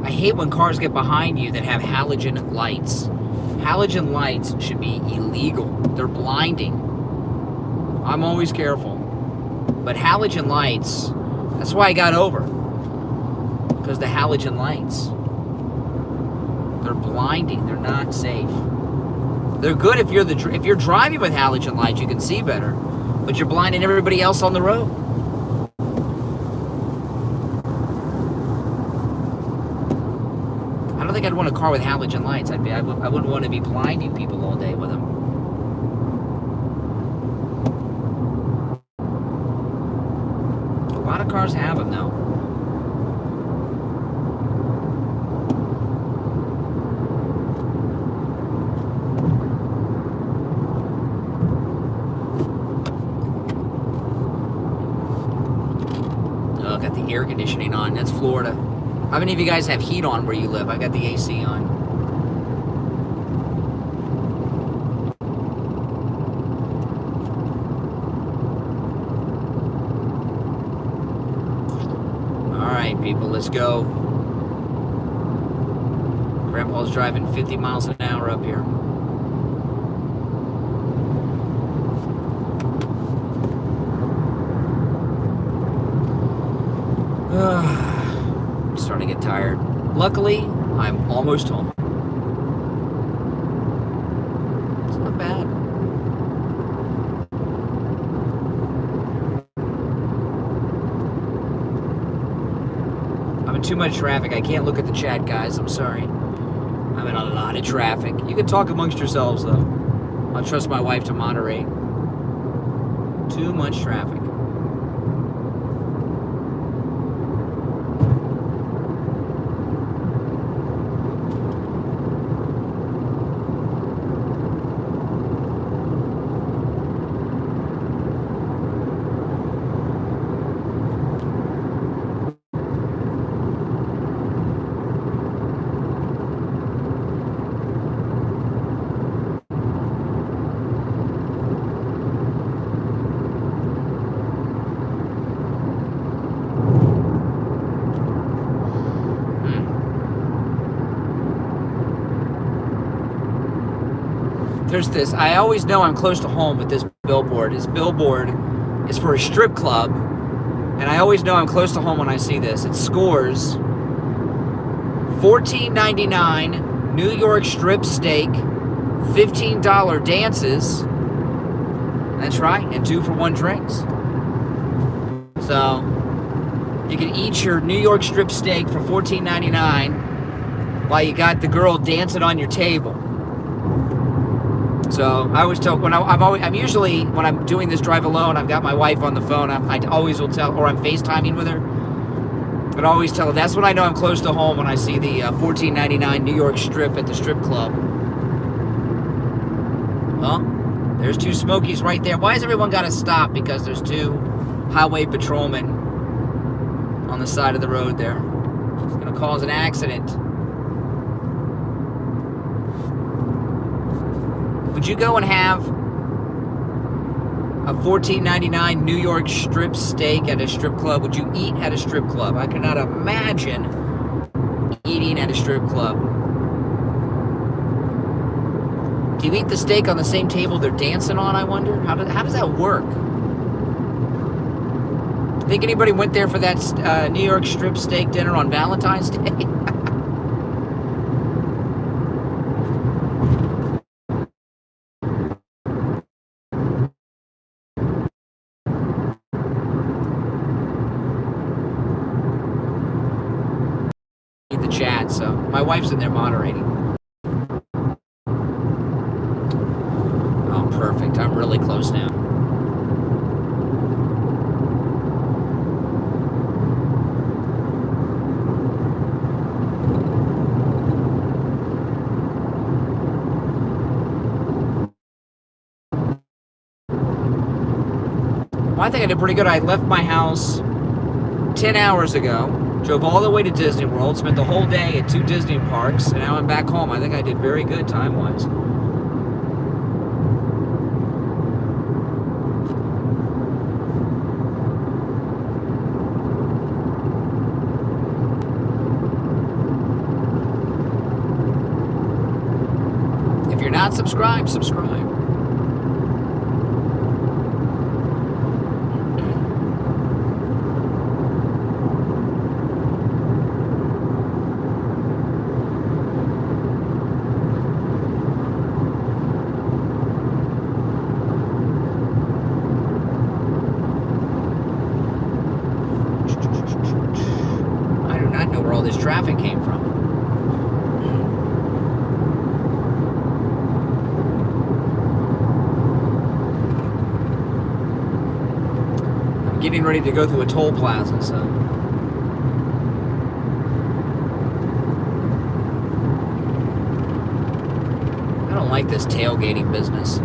I hate when cars get behind you that have halogen lights. Halogen lights should be illegal. They're blinding. I'm always careful. But halogen lights, that's why I got over. Because the halogen lights, they're blinding. They're not safe. They're good if you're driving with halogen lights, you can see better. But you're blinding everybody else on the road. I don't think I'd want a car with halogen lights. I wouldn't want to be blinding people all day with them. A lot of cars have them though. Oh, got the air conditioning on. That's Florida. How many of you guys have heat on where you live? I got the AC on. All right, people, let's go. Grandpa's driving 50 miles an hour up here. Starting to get tired. Luckily, I'm almost home. It's not bad. I'm in too much traffic. I can't look at the chat, guys. I'm sorry. I'm in a lot of traffic. You can talk amongst yourselves, though. I'll trust my wife to moderate. Too much traffic. There's this, I always know I'm close to home with this billboard. This billboard is for a strip club, and I always know I'm close to home when I see this. It scores $14.99 New York strip steak, $15 dances. That's right, and 2-for-1 drinks. So, You can eat your New York strip steak for $14.99 while you got the girl dancing on your table. So I always tell I'm usually when I'm doing this drive alone, I've got my wife on the phone. I always will tell, or I'm FaceTiming with her. But I always tell her that's when I know I'm close to home, when I see the $14.99 New York strip at the strip club. Well, there's two Smokies right there. Why has everyone got to stop? Because there's two highway patrolmen on the side of the road there. It's going to cause an accident. Would you go and have a $14.99 New York strip steak at a strip club? Would you eat at a strip club? I cannot imagine eating at a strip club. Do you eat the steak on the same table they're dancing on, I wonder? How does that work? Think anybody went there for that New York strip steak dinner on Valentine's Day? The chat, so my wife's in there moderating. Oh, perfect. I'm really close now. Well, I think I did pretty good. I left my house 10 hours ago, drove all the way to Disney World, spent the whole day at 2 Disney parks, and now I'm back home. I think I did very good time-wise. If you're not subscribed, subscribe. Traffic came from. I'm getting ready to go through a toll plaza, so I don't like this tailgating business.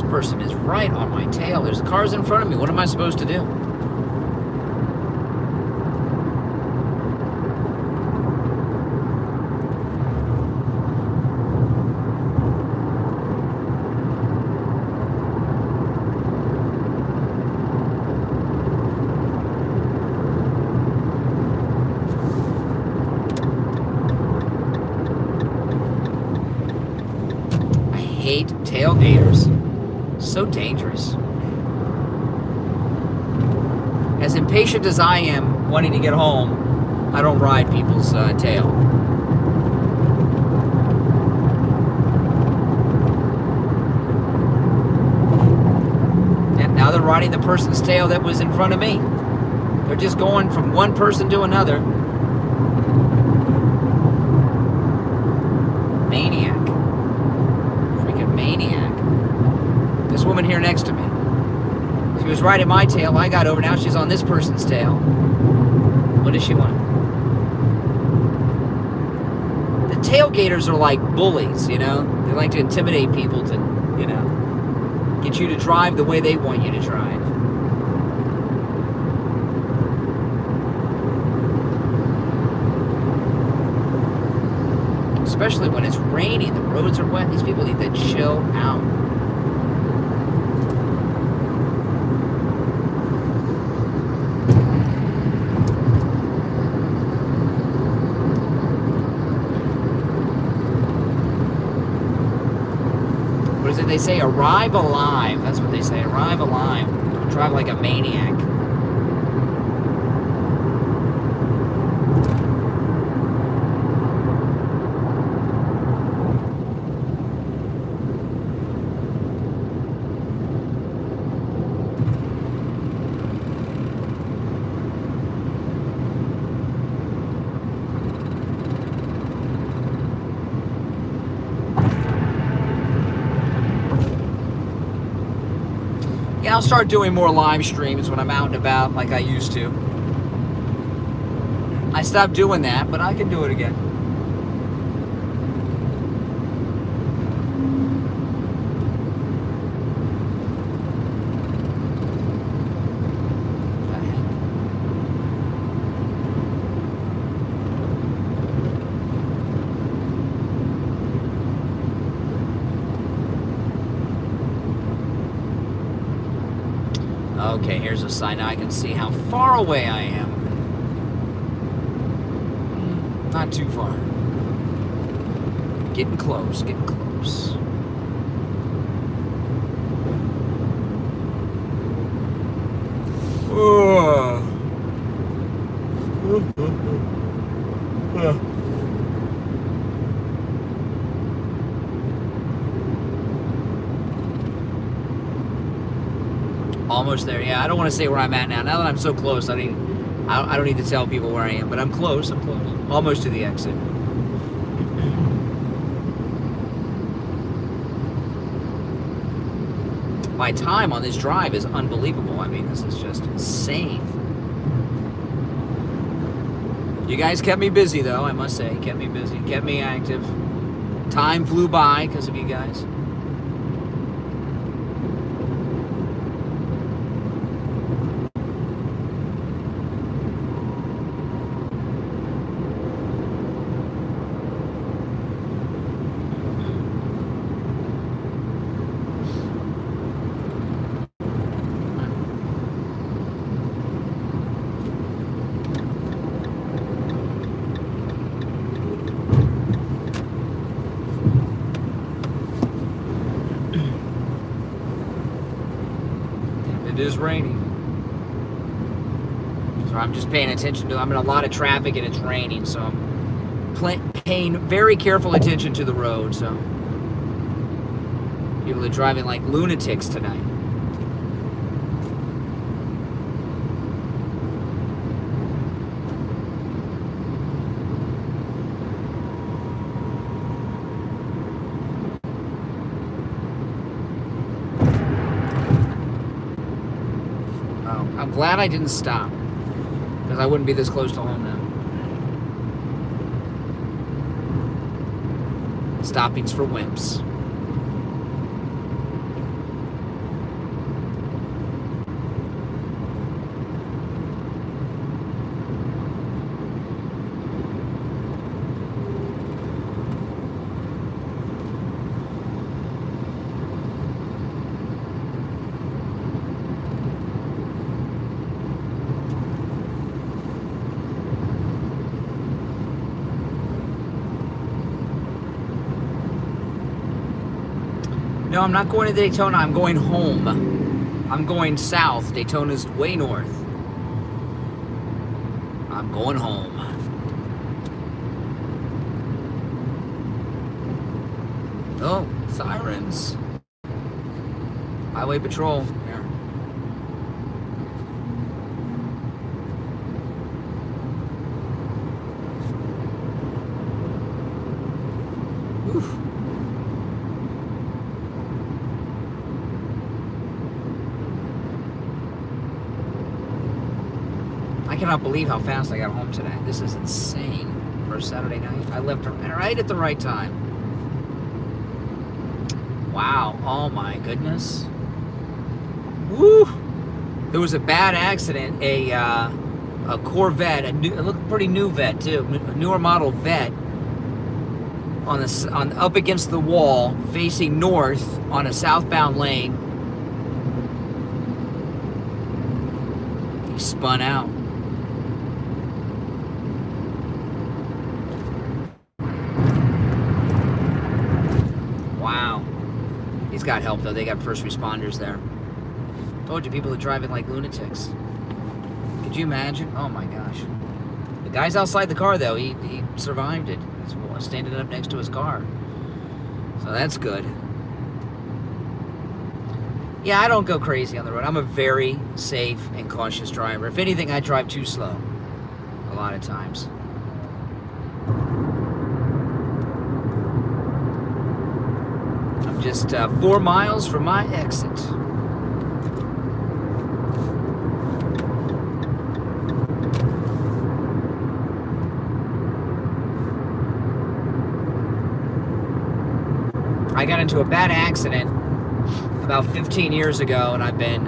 Person is right on my tail. There's cars in front of me. What am I supposed to do? I hate tailgaters. So dangerous. As impatient as I am wanting to get home, I don't ride people's tail. And now they're riding the person's tail that was in front of me. They're just going from one person to another. Maniac. Freaking maniac. This woman here next to me. She was riding my tail. I got over. Now she's on this person's tail. What does she want? The tailgaters are like bullies, you know? They like to intimidate people to, you know, get you to drive the way they want you to drive. Especially when it's raining. The roads are wet. These people need to chill out. What is it they say? Arrive alive. That's what they say. Arrive alive. Don't drive like a maniac. Yeah, I'll start doing more live streams when I'm out and about like I used to. I stopped doing that, but I can do it again. Okay, here's a sign. Now I can see how far away I am. Not too far. Getting close, getting close. Almost there. Yeah, I don't want to say where I'm at now. Now that I'm so close, I don't need to tell people where I am, but I'm close. I'm close. Almost to the exit. My time on this drive is unbelievable. I mean, this is just insane. You guys kept me busy, though, I must say. Kept me busy. Kept me active. Time flew by because of you guys. It is raining. So I'm just paying attention to, I'm in a lot of traffic and it's raining, so I'm paying very careful attention to the road, so people are driving like lunatics tonight. I'm glad I didn't stop, because I wouldn't be this close to home now. Stopping's for wimps. No, I'm not going to Daytona. I'm going home. I'm going south. Daytona's way north. I'm going home. Oh, sirens. Highway patrol. Here. Oof. I cannot believe how fast I got home today. This is insane for a Saturday night. I left right at the right time. Wow. Oh my goodness. Woo! There was a bad accident. A Corvette, it looked pretty new Vet too, a newer model Vet, on up against the wall, facing north on a southbound lane. He spun out. He's got help, though. They got first responders there. Told you, people are driving like lunatics. Could you imagine? Oh, my gosh. The guy's outside the car, though. He survived it. He's standing up next to his car. So that's good. Yeah, I don't go crazy on the road. I'm a very safe and cautious driver. If anything, I drive too slow a lot of times. I'm just 4 miles from my exit. I got into a bad accident about 15 years ago, and I've been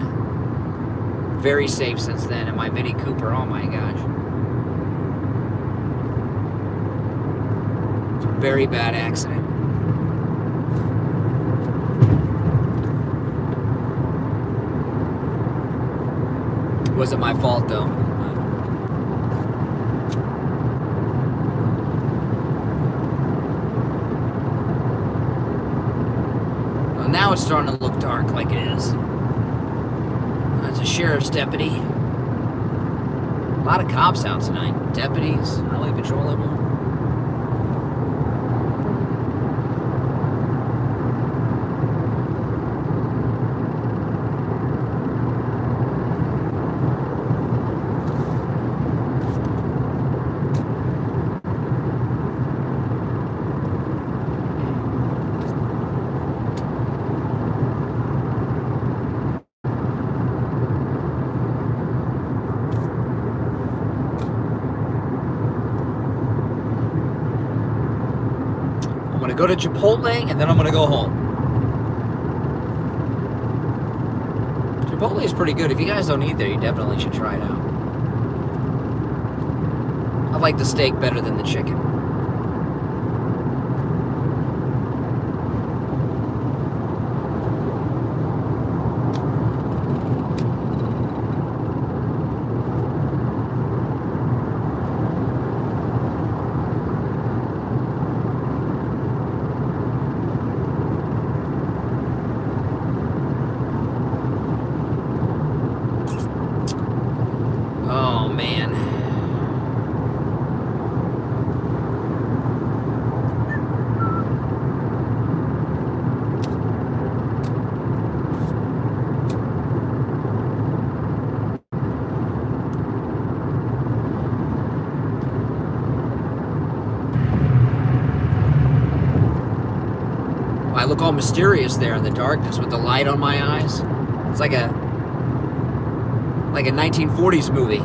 very safe since then in my Mini Cooper. Oh my gosh. It's a very bad accident. It wasn't my fault, though. Now it's starting to look dark like it is. That's a sheriff's deputy. A lot of cops out tonight. Deputies, highway patrol, everyone. I'm going to go to Chipotle, and then I'm going to go home. Chipotle is pretty good. If you guys don't eat there, you definitely should try it out. I like the steak better than the chicken. Oh, man. I look all mysterious there in the darkness with the light on my eyes. It's like a 1940s movie.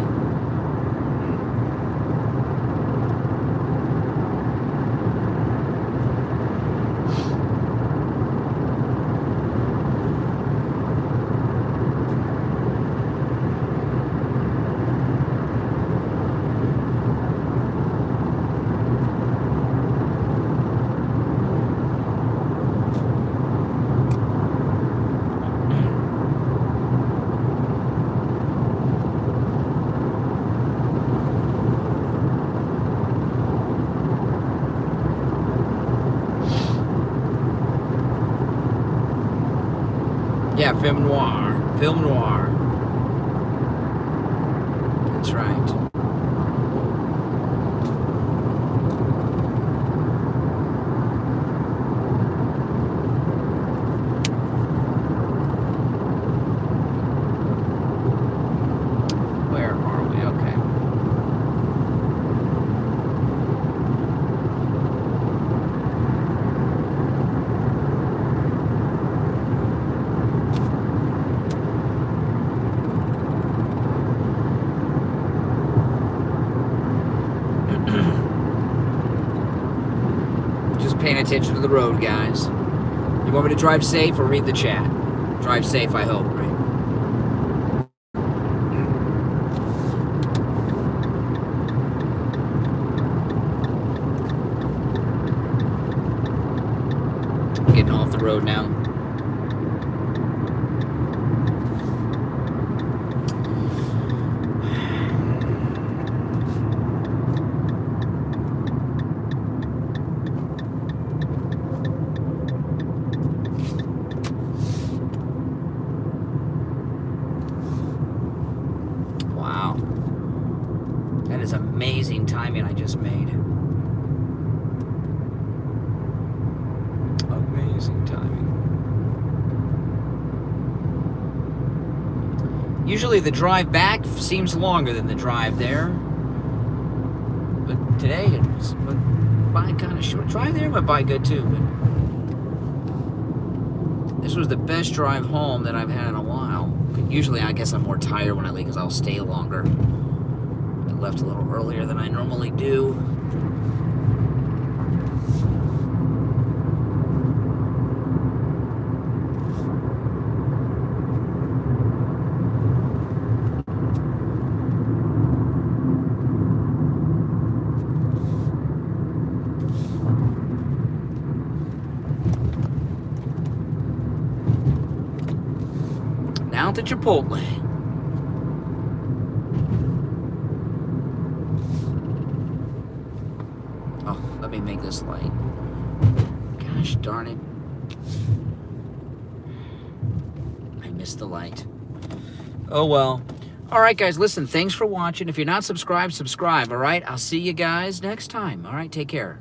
Yeah, film noir. Film noir. That's right. Where are we? Okay. Just paying attention to the road, guys. You want me to drive safe or read the chat? Drive safe, I hope, right? Getting off the road now. just made. Amazing timing. Usually the drive back seems longer than the drive there. But today it went by kind of short. Drive there went by good too. But this was the best drive home that I've had in a while. Usually I guess I'm more tired when I leave because I'll stay longer. I left a little earlier than I normally do. Down to Chipotle. Oh, let me make this light. Gosh darn it. I missed the light. Oh well. Alright guys, listen, thanks for watching. If you're not subscribed, subscribe, alright? I'll see you guys next time. Alright, take care.